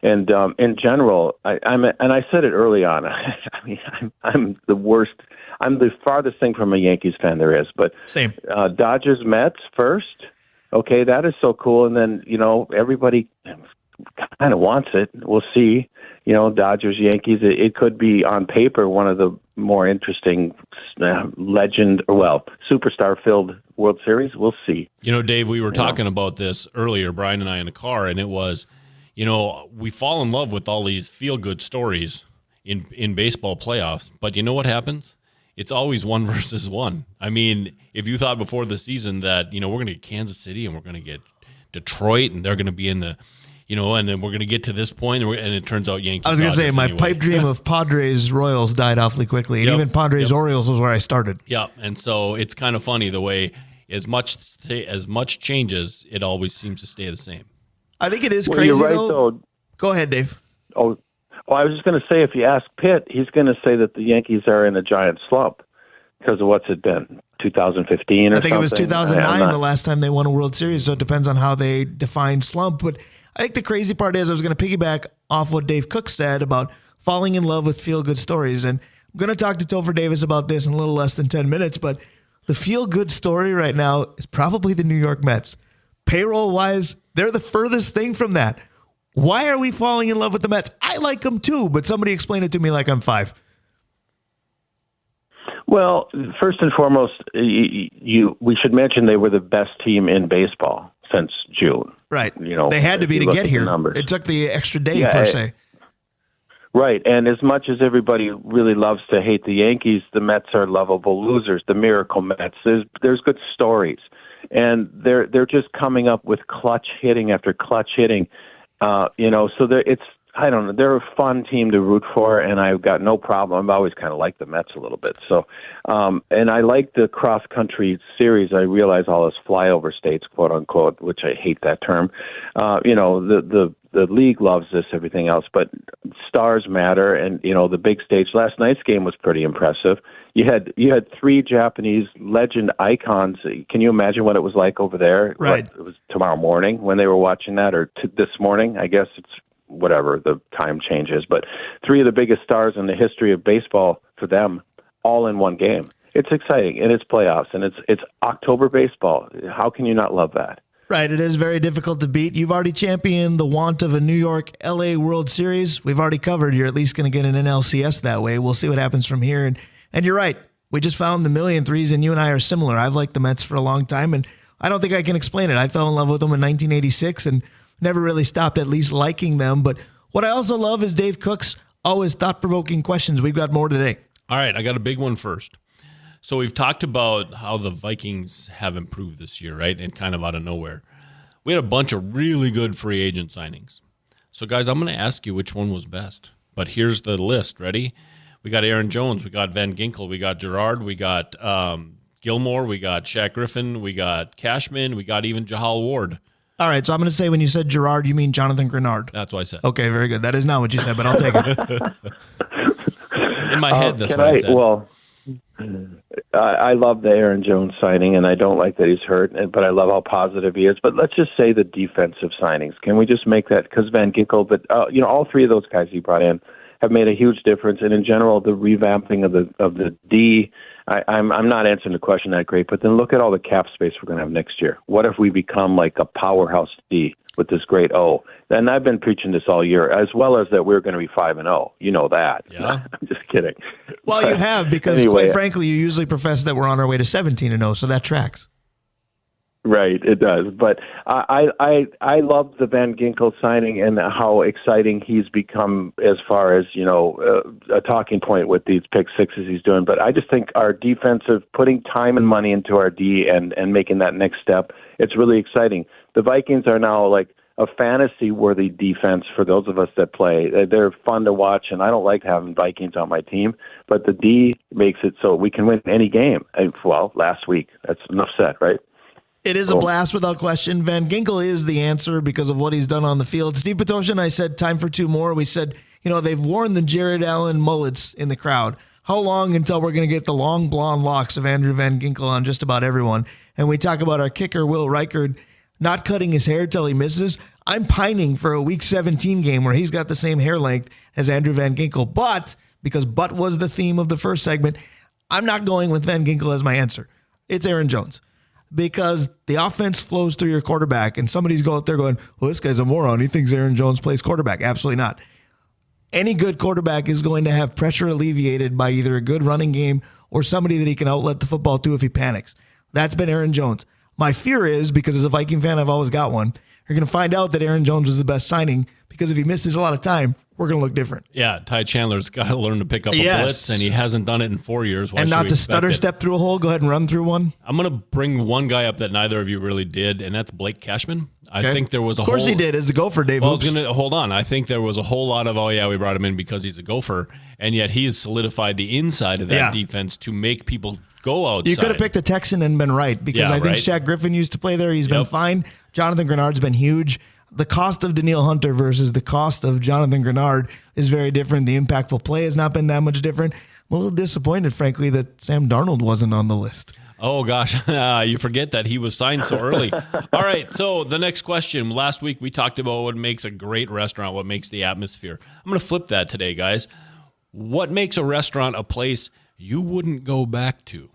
And in general, I said it early on. I mean, I'm the worst. I'm the farthest thing from a Yankees fan there is. But Same. Dodgers Mets first. Okay, that is so cool. And then everybody kind of wants it. We'll see. Dodgers Yankees. It could be on paper one of the more interesting superstar-filled World Series. We'll see. Dave, we were talking about this earlier, Brian and I, in the car, and it was, we fall in love with all these feel-good stories in baseball playoffs, but you know what happens? It's always 1 versus 1. I mean, if you thought before the season that, we're going to get Kansas City and we're going to get Detroit and they're going to be in the, and then we're going to get to this point, and it turns out Yankees. I was going to say, my anyway. pipe dream of Padres-Royals died awfully quickly, and even Padres-Orioles was where I started. Yeah, and so it's kind of funny the way as much changes, it always seems to stay the same. I think it is Well, crazy, you're right, though. Go ahead, Dave. Oh, I was just going to say, if you ask Pitt, he's going to say that the Yankees are in a giant slump because of what's it been, 2015 or something? I think it was 2009 the the last time they won a World Series, so it depends on how they define slump. But I think the crazy part is I was going to piggyback off what Dave Cook said about falling in love with feel-good stories. And I'm going to talk to Topher Davis about this in a little less than 10 minutes, but the feel-good story right now is probably the New York Mets. Payroll-wise, they're the furthest thing from that. Why are we falling in love with the Mets? I like them too, but somebody explain it to me like I'm 5. Well, first and foremost, we should mention they were the best team in baseball since June. Right. They had to be to get here. It took the extra day, per se. Right. And as much as everybody really loves to hate the Yankees, the Mets are lovable losers, the miracle Mets. There's good stories. And they're just coming up with clutch hitting after clutch hitting. So it's I don't know. They're a fun team to root for, and I've got no problem. I've always kind of liked the Mets a little bit. So, and I like the cross-country series. I realize all those flyover states, quote unquote, which I hate that term. The league loves this, everything else, but stars matter, and the big stage. Last night's game was pretty impressive. You had 3 Japanese legend icons. Can you imagine what it was like over there? Right. It was tomorrow morning when they were watching that, or this morning. I guess it's whatever the time changes. But 3 of the biggest stars in the history of baseball for them, all in one game. It's exciting, and it's playoffs, and it's October baseball. How can you not love that? Right, it is very difficult to beat. You've already championed the want of a New York, LA World Series. We've already covered you're at least going to get an NLCS that way. We'll see what happens from here. And you're right. We just found the million threes, and you and I are similar. I've liked the Mets for a long time, and I don't think I can explain it. I fell in love with them in 1986 and never really stopped at least liking them. But what I also love is Dave Cook's always thought-provoking questions. We've got more today. All right, I got a big one first. So we've talked about how the Vikings have improved this year, right? And kind of out of nowhere. We had a bunch of really good free agent signings. So, guys, I'm going to ask you which one was best. But here's the list. Ready? We got Aaron Jones. We got Van Ginkel. We got Gerard. We got Gilmore. We got Shaq Griffin. We got Cashman. We got even Jahal Ward. All right, so I'm going to say when you said Gerard, you mean Jonathan Grenard. That's what I said. Okay, very good. That is not what you said, but I'll take it. In my head, that's what I said. Well, I love the Aaron Jones signing, and I don't like that he's hurt, but I love how positive he is. But let's just say the defensive signings. Can we just make that, because Van Ginkel, but all 3 of those guys he brought in have made a huge difference. And in general, the revamping of the D, I'm not answering the question that great, but then look at all the cap space we're going to have next year. What if we become like a powerhouse D with this great O? And I've been preaching this all year, as well as that we're going to be 5-0. You know that. Yeah. I'm just kidding. Well, you have, because anyway, quite frankly, you usually profess that we're on our way to 17-0, so that tracks. Right, it does. But I love the Van Ginkel signing and how exciting he's become as far as, a talking point with these pick sixes he's doing. But I just think our defensive, putting time and money into our D and making that next step, it's really exciting. The Vikings are now like a fantasy-worthy defense for those of us that play. They're fun to watch, and I don't like having Vikings on my team, but the D makes it so we can win any game. Well, last week. That's enough said, right? It is a blast without question. Van Ginkel is the answer because of what he's done on the field. Steve Petosha and I said time for 2 more. We said, they've worn the Jared Allen mullets in the crowd. How long until we're going to get the long blonde locks of Andrew Van Ginkel on just about everyone? And we talk about our kicker, Will Reichard, not cutting his hair till he misses. I'm pining for a Week 17 game where he's got the same hair length as Andrew Van Ginkel. But, because but was the theme of the first segment, I'm not going with Van Ginkel as my answer. It's Aaron Jones. Because the offense flows through your quarterback, and somebody's out there going, well, this guy's a moron. He thinks Aaron Jones plays quarterback. Absolutely not. Any good quarterback is going to have pressure alleviated by either a good running game or somebody that he can outlet the football to if he panics. That's been Aaron Jones. My fear is, because as a Viking fan, I've always got one, you're going to find out that Aaron Jones was the best signing, because if he misses a lot of time, we're going to look different. Yeah, Ty Chandler's got to learn to pick up a blitz, and he hasn't done it in 4 years. Why and not to stutter it? step through a hole, go ahead and run through one. I'm going to bring one guy up that neither of you really did, and that's Blake Cashman. I think there was a whole... Of course he did, as a gopher, Dave. Well, hold on. I think there was a whole lot of, we brought him in because he's a gopher, and yet he has solidified the inside of that defense to make people go outside. You could have picked a Texan and been right, because I think Shaq Griffin used to play there. He's been fine. Jonathan Grenard's been huge. The cost of Daniil Hunter versus the cost of Jonathan Grenard is very different. The impactful play has not been that much different. I'm a little disappointed, frankly, that Sam Darnold wasn't on the list. Oh, gosh. You forget that he was signed so early. All right, so the next question. Last week we talked about what makes a great restaurant, what makes the atmosphere. I'm going to flip that today, guys. What makes a restaurant a place you wouldn't go back to?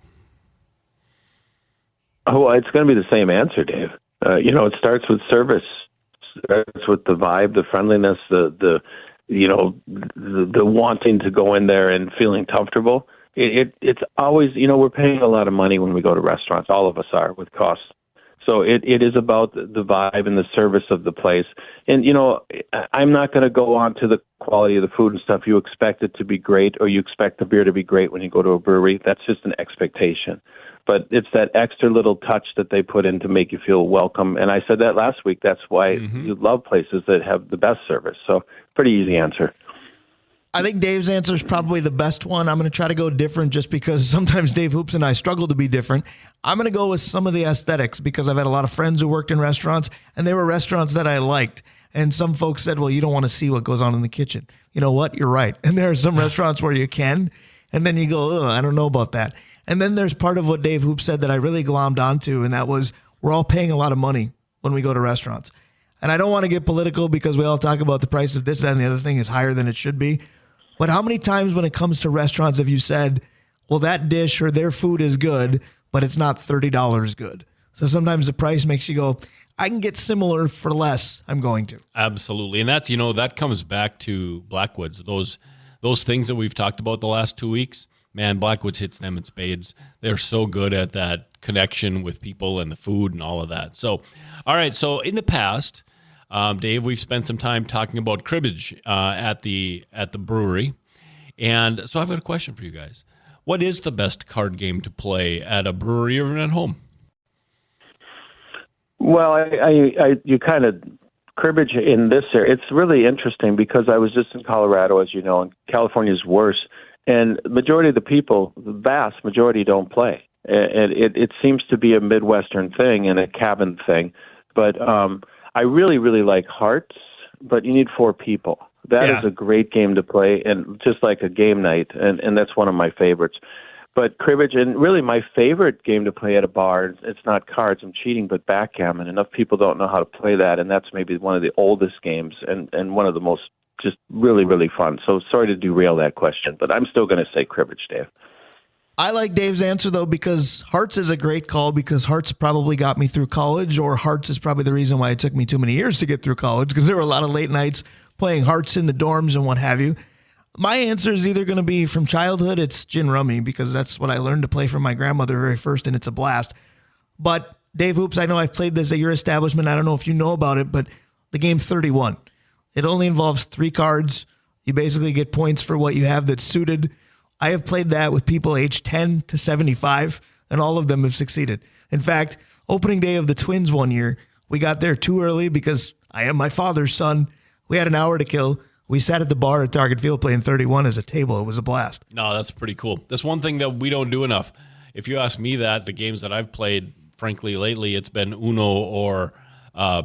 Oh, it's going to be the same answer, Dave. It starts with service. Starts with the vibe, the friendliness, the wanting to go in there and feeling comfortable. It's always, we're paying a lot of money when we go to restaurants. All of us are, with costs. So it is about the vibe and the service of the place. And, I'm not going to go on to the quality of the food and stuff. You expect it to be great, or you expect the beer to be great when you go to a brewery. That's just an expectation. but it's that extra little touch that they put in to make you feel welcome. And I said that last week. That's why you love places that have the best service. So pretty easy answer. I think Dave's answer is probably the best one. I'm going to try to go different just because sometimes Dave Hoops and I struggle to be different. I'm going to go with some of the aesthetics because I've had a lot of friends who worked in restaurants, and they were restaurants that I liked. And some folks said, well, you don't want to see what goes on in the kitchen. You know what? You're right. And there are some restaurants where you can, and then you go, I don't know about that. And then there's part of what Dave Hoops said that I really glommed onto, and that was we're all paying a lot of money when we go to restaurants. And I don't want to get political because we all talk about the price of this, that, and the other thing is higher than it should be. But how many times when it comes to restaurants have you said, well, that dish or their food is good, but it's not $30 good? So sometimes the price makes you go, I can get similar for less. I'm going to. Absolutely. And that's, that comes back to Blackwoods. Those things that we've talked about the last 2 weeks, man, Blackwoods hits them in spades. They're so good at that connection with people and the food and all of that. So, all right. So in the past, Dave, we've spent some time talking about cribbage at the brewery. And so I've got a question for you guys. What is the best card game to play at a brewery or at home? Well, you kind of cribbage in this area. It's really interesting because I was just in Colorado, as you know, and California's worse. And the majority of the people, the vast majority, don't play. And it seems to be a Midwestern thing and a cabin thing. But I really, really like Hearts, but you need 4 people. That is a great game to play, and just like a game night, and that's one of my favorites. But cribbage, and really my favorite game to play at a bar, it's not cards, I'm cheating, but backgammon. Enough people don't know how to play that, and that's maybe one of the oldest games and one of the most just really, really fun. So sorry to derail that question, but I'm still going to say cribbage, Dave. I like Dave's answer, though, because Hearts is a great call because Hearts probably got me through college, or Hearts is probably the reason why it took me too many years to get through college because there were a lot of late nights playing Hearts in the dorms and what have you. My answer is either going to be from childhood, it's gin rummy because that's what I learned to play from my grandmother very first, and it's a blast. But Dave Hoops, I know I've played this at your establishment. I don't know if you know about it, but the game 31. It only involves 3 cards. You basically get points for what you have that's suited. I have played that with people aged 10 to 75, and all of them have succeeded. In fact, opening day of the Twins one year, we got there too early because I am my father's son. We had an hour to kill. We sat at the bar at Target Field playing 31 as a table. It was a blast. No, that's pretty cool. That's one thing that we don't do enough. If you ask me that, the games that I've played, frankly, lately, it's been Uno or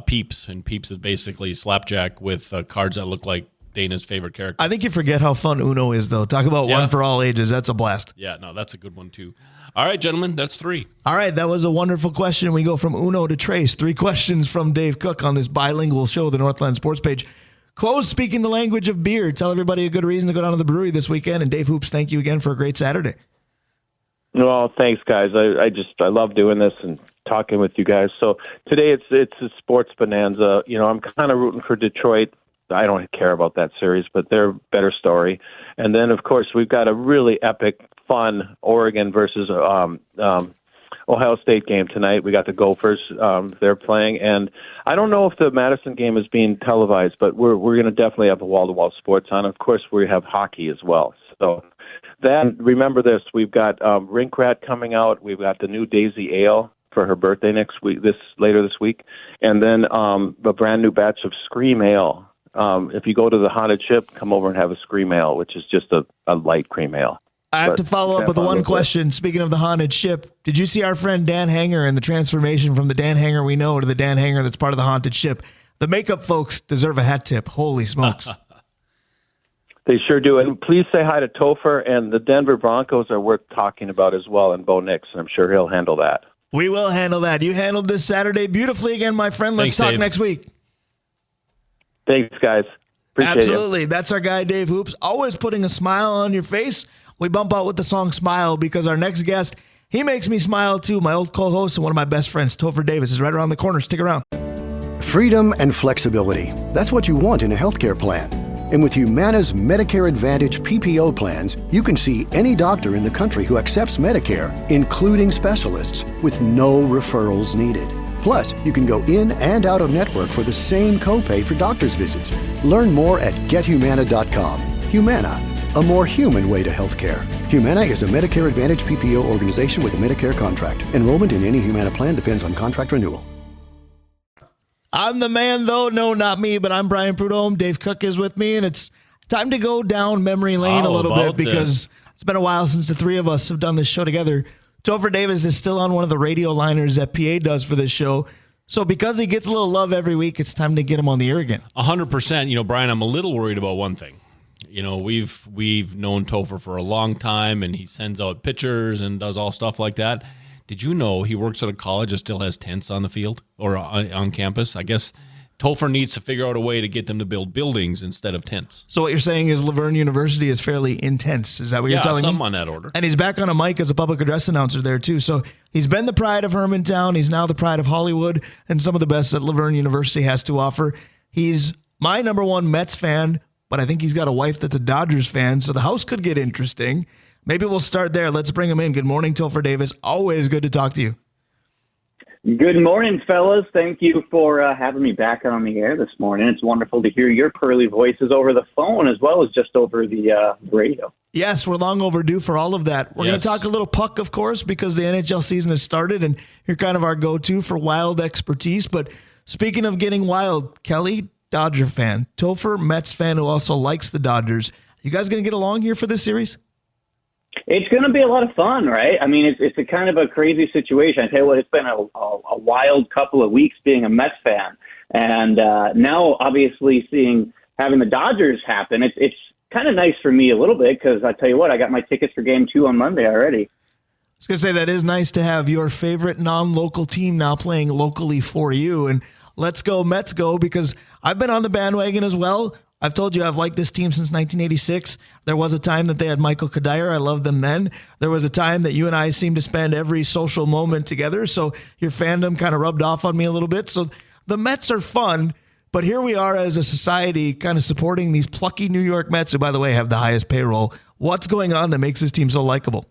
Peeps. And Peeps is basically slapjack with cards that look like Dana's favorite character. I think you forget how fun Uno is, though. Talk about one for all ages. That's a blast. Yeah, no, that's a good one, too. All right, gentlemen, that's 3. All right, that was a wonderful question. We go from Uno to Trace. 3 questions from Dave Cook on this bilingual show, the Northland Sports Page. Close speaking the language of beer. Tell everybody a good reason to go down to the brewery this weekend. And Dave Hoops, thank you again for a great Saturday. Well, thanks, guys. I love doing this and talking with you guys. So today it's a sports bonanza. I'm kind of rooting for Detroit. I don't care about that series, but they're a better story. And then, of course, we've got a really epic, fun Oregon versus Ohio State game tonight. We got the Gophers. They're playing. And I don't know if the Madison game is being televised, but we're going to definitely have a wall-to-wall sports on. Of course, we have hockey as well. So then remember this. We've got Rink Rat coming out. We've got the new Daisy Ale for her birthday later this week. And then a brand new batch of Scream Ale. If you go to the Haunted Ship, come over and have a Scream Ale, which is just a light cream ale. I have to follow up with one question. Speaking of the Haunted Ship, did you see our friend Dan Hanger and the transformation from the Dan Hanger we know to the Dan Hanger that's part of the Haunted Ship? The makeup folks deserve a hat tip. Holy smokes. They sure do. And please say hi to Topher, and the Denver Broncos are worth talking about as well, and Bo Nix, and I'm sure he'll handle that. We will handle that. You handled this Saturday beautifully again, my friend. Let's talk Dave. next week. Thanks, guys. Appreciate Absolutely. That's our guy, Dave Hoops. Always putting a smile on your face. We bump out with the song Smile because our next guest, he makes me smile too. My old co-host and one of my best friends, Topher Davis, is right around the corner. Stick around. Freedom and flexibility. That's what you want in a healthcare plan. And with Humana's Medicare Advantage PPO plans, you can see any doctor in the country who accepts Medicare, including specialists, with no referrals needed. Plus, you can go in and out of network for the same copay for doctor's visits. Learn more at gethumana.com. Humana, a more human way to healthcare. Humana is a Medicare Advantage PPO organization with a Medicare contract. Enrollment in any Humana plan depends on contract renewal. I'm the man, though. No, not me, but I'm Brian Prudhomme. Dave Cook is with me, and it's time to go down memory lane a little bit because it's been a while since the three of us have done this show together. Topher Davis is still on one of the radio liners that PA does for this show. So because he gets a little love every week, it's time to get him on the air again. 100%. Brian, I'm a little worried about one thing. We've known Topher for a long time, and he sends out pictures and does all stuff like that. Did you know he works at a college that still has tents on the field or on campus? I guess Topher needs to figure out a way to get them to build buildings instead of tents. So what you're saying is Laverne University is fairly intense. Is that what you're telling me? Yeah, something on that order. And he's back on a mic as a public address announcer there, too. So he's been the pride of Hermantown. He's now the pride of Hollywood and some of the best that Laverne University has to offer. He's my number one Mets fan, but I think he's got a wife that's a Dodgers fan, so the house could get interesting. Maybe we'll start there. Let's bring him in. Good morning, Topher Davis. Always good to talk to you. Good morning, fellas. Thank you for having me back on the air this morning. It's wonderful to hear your pearly voices over the phone as well as just over the radio. Yes, we're long overdue for all of that. We're going to talk a little puck, of course, because the NHL season has started, and you're kind of our go-to for wild expertise. But speaking of getting wild, Kelly, Dodger fan, Topher, Mets fan who also likes the Dodgers. You guys going to get along here for this series? It's going to be a lot of fun, right? I mean, it's a kind of a crazy situation. I tell you what, it's been a wild couple of weeks being a Mets fan. And now, obviously, having the Dodgers happen, it's kind of nice for me a little bit because I tell you what, I got my tickets for Game 2 on Monday already. I was going to say that is nice to have your favorite non-local team now playing locally for you. And let's go Mets go, because I've been on the bandwagon as well. I've told you I've liked this team since 1986. There was a time that they had Michael Kadire. I loved them then. There was a time that you and I seemed to spend every social moment together. So your fandom kind of rubbed off on me a little bit. So the Mets are fun, but here we are as a society kind of supporting these plucky New York Mets, who, by the way, have the highest payroll. What's going on that makes this team so likable?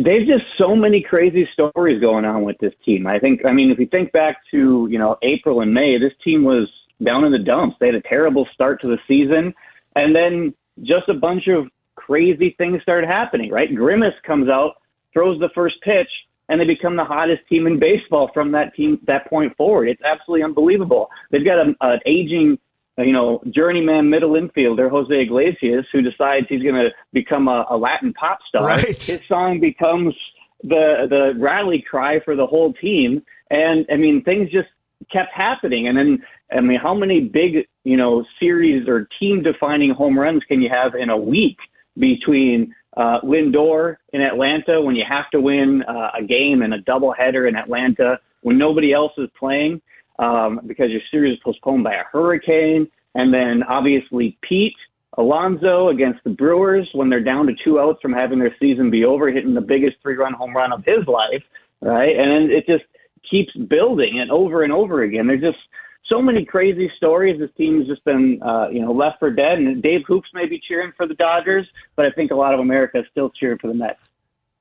There's just so many crazy stories going on with this team. I mean, if you think back to, April and May, this team was down in the dumps. They had a terrible start to the season, and then just a bunch of crazy things started happening, right? Grimace comes out, throws the first pitch, and they become the hottest team in baseball from that point forward. It's absolutely unbelievable. They've got an aging, journeyman middle infielder, Jose Iglesias, who decides he's going to become a Latin pop star. Right. His song becomes the rally cry for the whole team. And, I mean, things just kept happening. And then, I mean, how many big, series or team-defining home runs can you have in a week between Lindor in Atlanta, when you have to win a game and a doubleheader in Atlanta when nobody else is playing because your series is postponed by a hurricane, and then obviously Pete Alonso against the Brewers when they're down to 2 outs from having their season be over, hitting the biggest 3-run home run of his life, right? And it just keeps building and over again. There's just so many crazy stories. This team's just been, left for dead. And Dave Hoops may be cheering for the Dodgers, but I think a lot of America is still cheering for the Mets.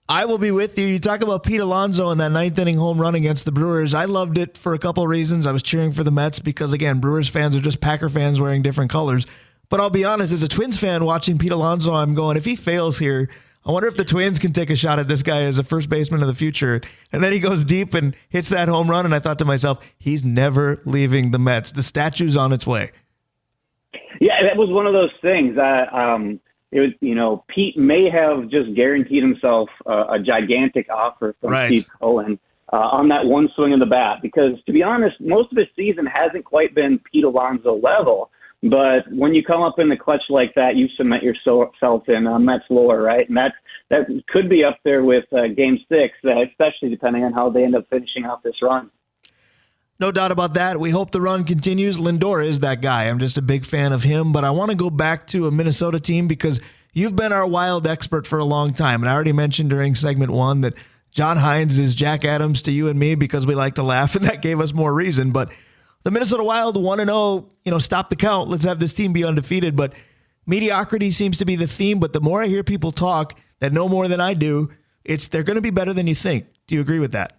I will be with you. You talk about Pete Alonso and that 9th inning home run against the Brewers. I loved it for a couple of reasons. I was cheering for the Mets because, again, Brewers fans are just Packer fans wearing different colors. But I'll be honest, as a Twins fan watching Pete Alonso, I'm going, if he fails here, I wonder if the Twins can take a shot at this guy as a first baseman of the future. And then he goes deep and hits that home run, and I thought to myself, he's never leaving the Mets. The statue's on its way. Yeah, that was one of those things. Pete may have just guaranteed himself a gigantic offer from Steve Cohen on that one swing of the bat. Because, to be honest, most of his season hasn't quite been Pete Alonso level. But when you come up in the clutch like that, you cement yourself in Mets lore, right? And that could be up there with Game 6, especially depending on how they end up finishing off this run. No doubt about that. We hope the run continues. Lindor is that guy. I'm just a big fan of him. But I want to go back to a Minnesota team because you've been our wild expert for a long time. And I already mentioned during segment 1 that John Hines is Jack Adams to you and me because we like to laugh, and that gave us more reason. But the Minnesota Wild 1-0, stop the count. Let's have this team be undefeated. But mediocrity seems to be the theme. But the more I hear people talk that know more than I do, they're going to be better than you think. Do you agree with that?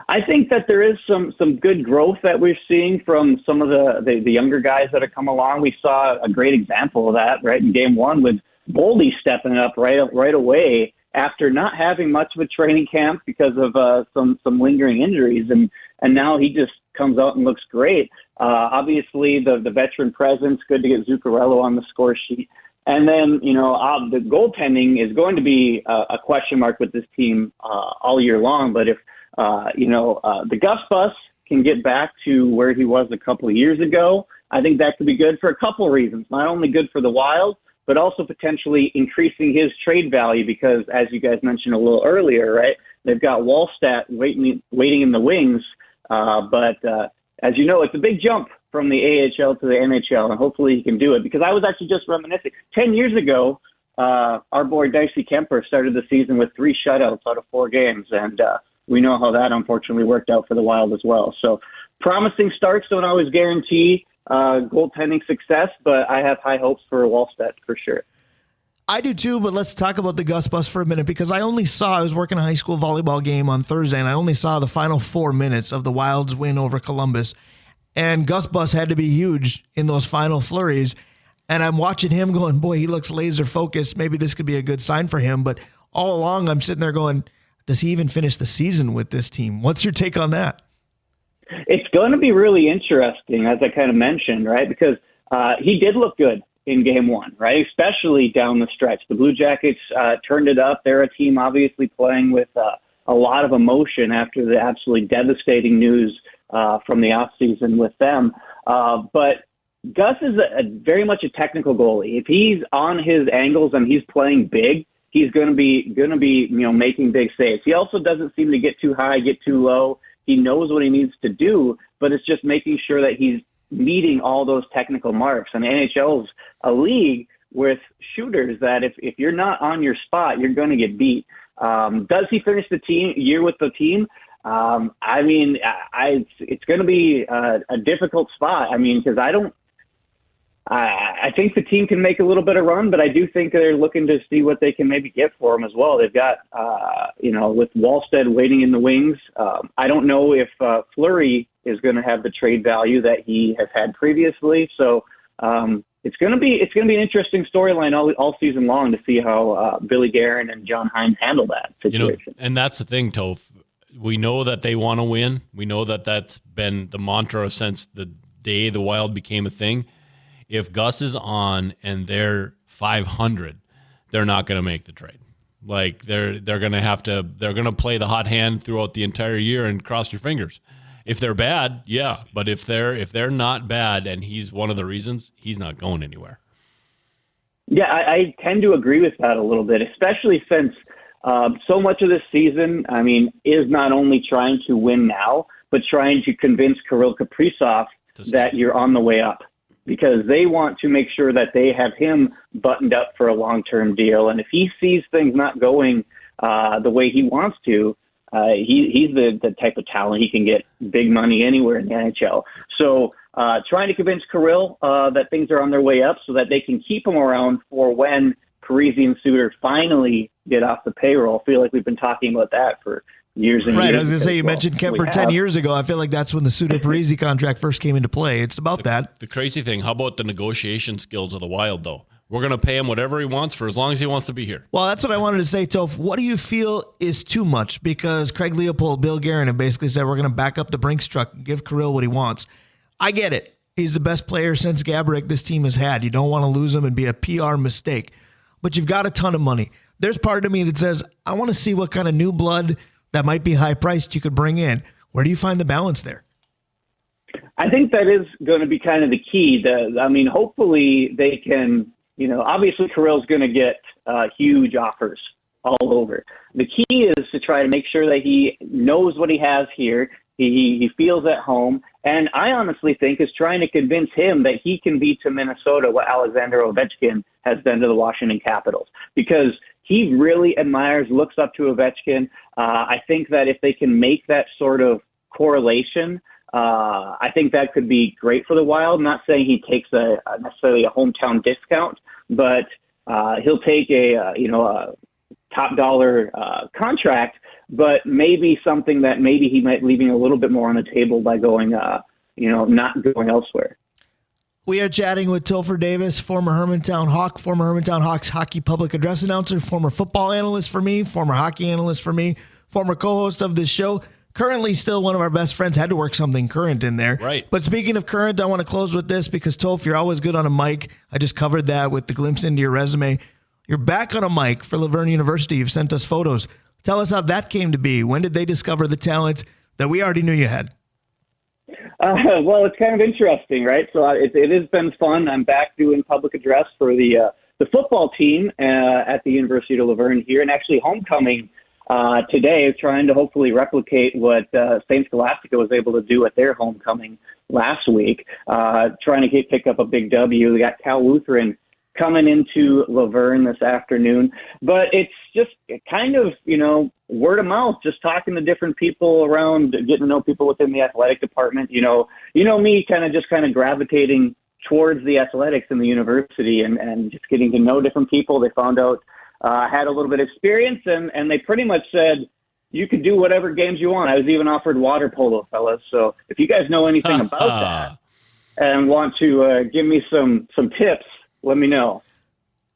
I think that there is some good growth that we're seeing from some of the younger guys that have come along. We saw a great example of that right in game one with Boldy stepping up right away after not having much of a training camp because of some lingering injuries, and now he just comes out and looks great. Obviously, the veteran presence, good to get Zuccarello on the score sheet. And then, the goaltending is going to be a question mark with this team all year long. But if, the Gus Bus can get back to where he was a couple of years ago, I think that could be good for a couple of reasons. Not only good for the Wild, but also potentially increasing his trade value because, as you guys mentioned a little earlier, right, they've got Wallstat waiting in the wings. But as you know, it's a big jump from the AHL to the NHL, and hopefully he can do it. Because I was actually just reminiscing. 10 years ago, our boy Dicey Kemper started the season with 3 shutouts out of 4 games, and we know how that unfortunately worked out for the Wild as well. So promising starts don't always guarantee goaltending success, but I have high hopes for Wallstat for sure. I do too, but let's talk about the Gus Bus for a minute because I was working a high school volleyball game on Thursday, and I only saw the final 4 minutes of the Wild's win over Columbus. And Gus Bus had to be huge in those final flurries. And I'm watching him going, boy, he looks laser focused. Maybe this could be a good sign for him. But all along, I'm sitting there going, does he even finish the season with this team? What's your take on that? It's going to be really interesting, as I kind of mentioned, right? Because he did look good in game one, right? Especially down the stretch. The Blue Jackets turned it up. They're a team obviously playing with a lot of emotion after the absolutely devastating news from the offseason with them. But Gus is very much a technical goalie. If he's on his angles and he's playing big, he's going to be making big saves. He also doesn't seem to get too high, get too low. He knows what he needs to do, but it's just making sure that he's meeting all those technical marks. And the NHL's a league with shooters that if you're not on your spot, you're going to get beat. Does he finish the year with the team? It's going to be a difficult spot. because I think the team can make a little bit of run, but I do think they're looking to see what they can maybe get for him as well. They've got, with Wallstead waiting in the wings. I don't know if Fleury is going to have the trade value that he has had previously. So it's going to be an interesting storyline all season long to see how Billy Guerin and John Hines handle that situation. And that's the thing, Toph. We know that they want to win. We know that that's been the mantra since the day the Wild became a thing. If Gus is on and they're 500, they're not going to make the trade. Like they're going to play the hot hand throughout the entire year and cross your fingers. If they're bad, yeah, but if they're not bad and he's one of the reasons, he's not going anywhere. Yeah, I tend to agree with that a little bit, especially since so much of this season, is not only trying to win now, but trying to convince Kirill Kaprizov that you're on the way up. Because they want to make sure that they have him buttoned up for a long-term deal. And if he sees things not going the way he wants to, he's the type of talent. He can get big money anywhere in the NHL. So trying to convince Kirill that things are on their way up so that they can keep him around for when Parise and Suter finally get off the payroll. I feel like we've been talking about that for years and years. Right, I was going to say, you mentioned Kemper 10 years ago. I feel like that's when the Suter-Parise contract first came into play. It's about that. The crazy thing, how about the negotiation skills of the Wild, though? We're going to pay him whatever he wants for as long as he wants to be here. Well, that's what I wanted to say, Toph. What do you feel is too much? Because Craig Leopold, Bill Guerin have basically said we're going to back up the Brinks truck and give Kirill what he wants. I get it. He's the best player since Gaborik this team has had. You don't want to lose him and be a PR mistake. But you've got a ton of money. There's part of me that says, I want to see what kind of new blood that might be high priced you could bring in. Where do you find the balance there? I think that is going to be kind of the key. Hopefully they can, obviously Kirill's going to get huge offers all over. The key is to try to make sure that he knows what he has here. He feels at home. And I honestly think is trying to convince him that he can be to Minnesota what Alexander Ovechkin has done to the Washington Capitals. Because he really admires, looks up to Ovechkin. I think that if they can make that sort of correlation, I think that could be great for the Wild. I'm not saying he takes necessarily a hometown discount, but he'll take a top dollar contract, but maybe something that maybe he might leaving a little bit more on the table by going, not going elsewhere. We are chatting with Topher Davis, former Hermantown Hawk, former Hermantown Hawks hockey public address announcer, former football analyst for me, former hockey analyst for me, former co-host of this show, currently still one of our best friends. Had to work something current in there. Right. But speaking of current, I want to close with this because, Toph, you're always good on a mic. I just covered that with the glimpse into your resume. You're back on a mic for Laverne University. You've sent us photos. Tell us how that came to be. When did they discover the talent that we already knew you had? Well, it's kind of interesting, right? So it has been fun. I'm back doing public address for the football team at the University of Laverne here, and actually homecoming today, trying to hopefully replicate what St. Scholastica was able to do at their homecoming last week, trying to pick up a big W. We got Cal Lutheran coming into Laverne this afternoon, but it's just kind of, word of mouth, just talking to different people around, getting to know people within the athletic department. Me kind of gravitating towards the athletics in the university and just getting to know different people. They found out I had a little bit of experience, and they pretty much said, you could do whatever games you want. I was even offered water polo, fellas. So if you guys know anything about that and want to give me some tips, let me know.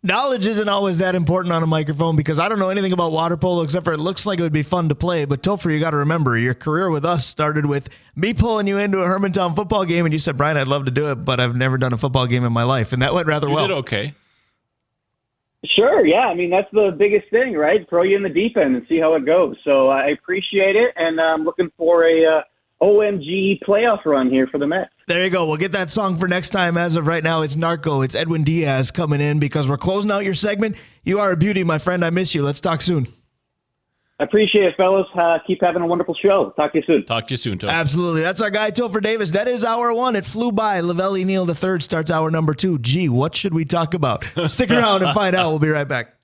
Knowledge isn't always that important on a microphone because I don't know anything about water polo except for it looks like it would be fun to play. But Topher, you got to remember, your career with us started with me pulling you into a Hermantown football game, and you said, Brian, I'd love to do it, but I've never done a football game in my life. And that went rather well. You did okay. Sure, yeah. I mean, that's the biggest thing, right? Throw you in the deep end and see how it goes. So I appreciate it, and I'm looking for a OMG playoff run here for the Mets. There you go. We'll get that song for next time. As of right now, it's Narco. It's Edwin Diaz coming in because we're closing out your segment. You are a beauty, my friend. I miss you. Let's talk soon. I appreciate it, fellas. Keep having a wonderful show. Talk to you soon. Talk to you soon, Topher. Absolutely. That's our guy, Topher Davis. That is hour one. It flew by. Lavelli Neal III starts hour number 2. Gee, what should we talk about? Stick around and find out. We'll be right back.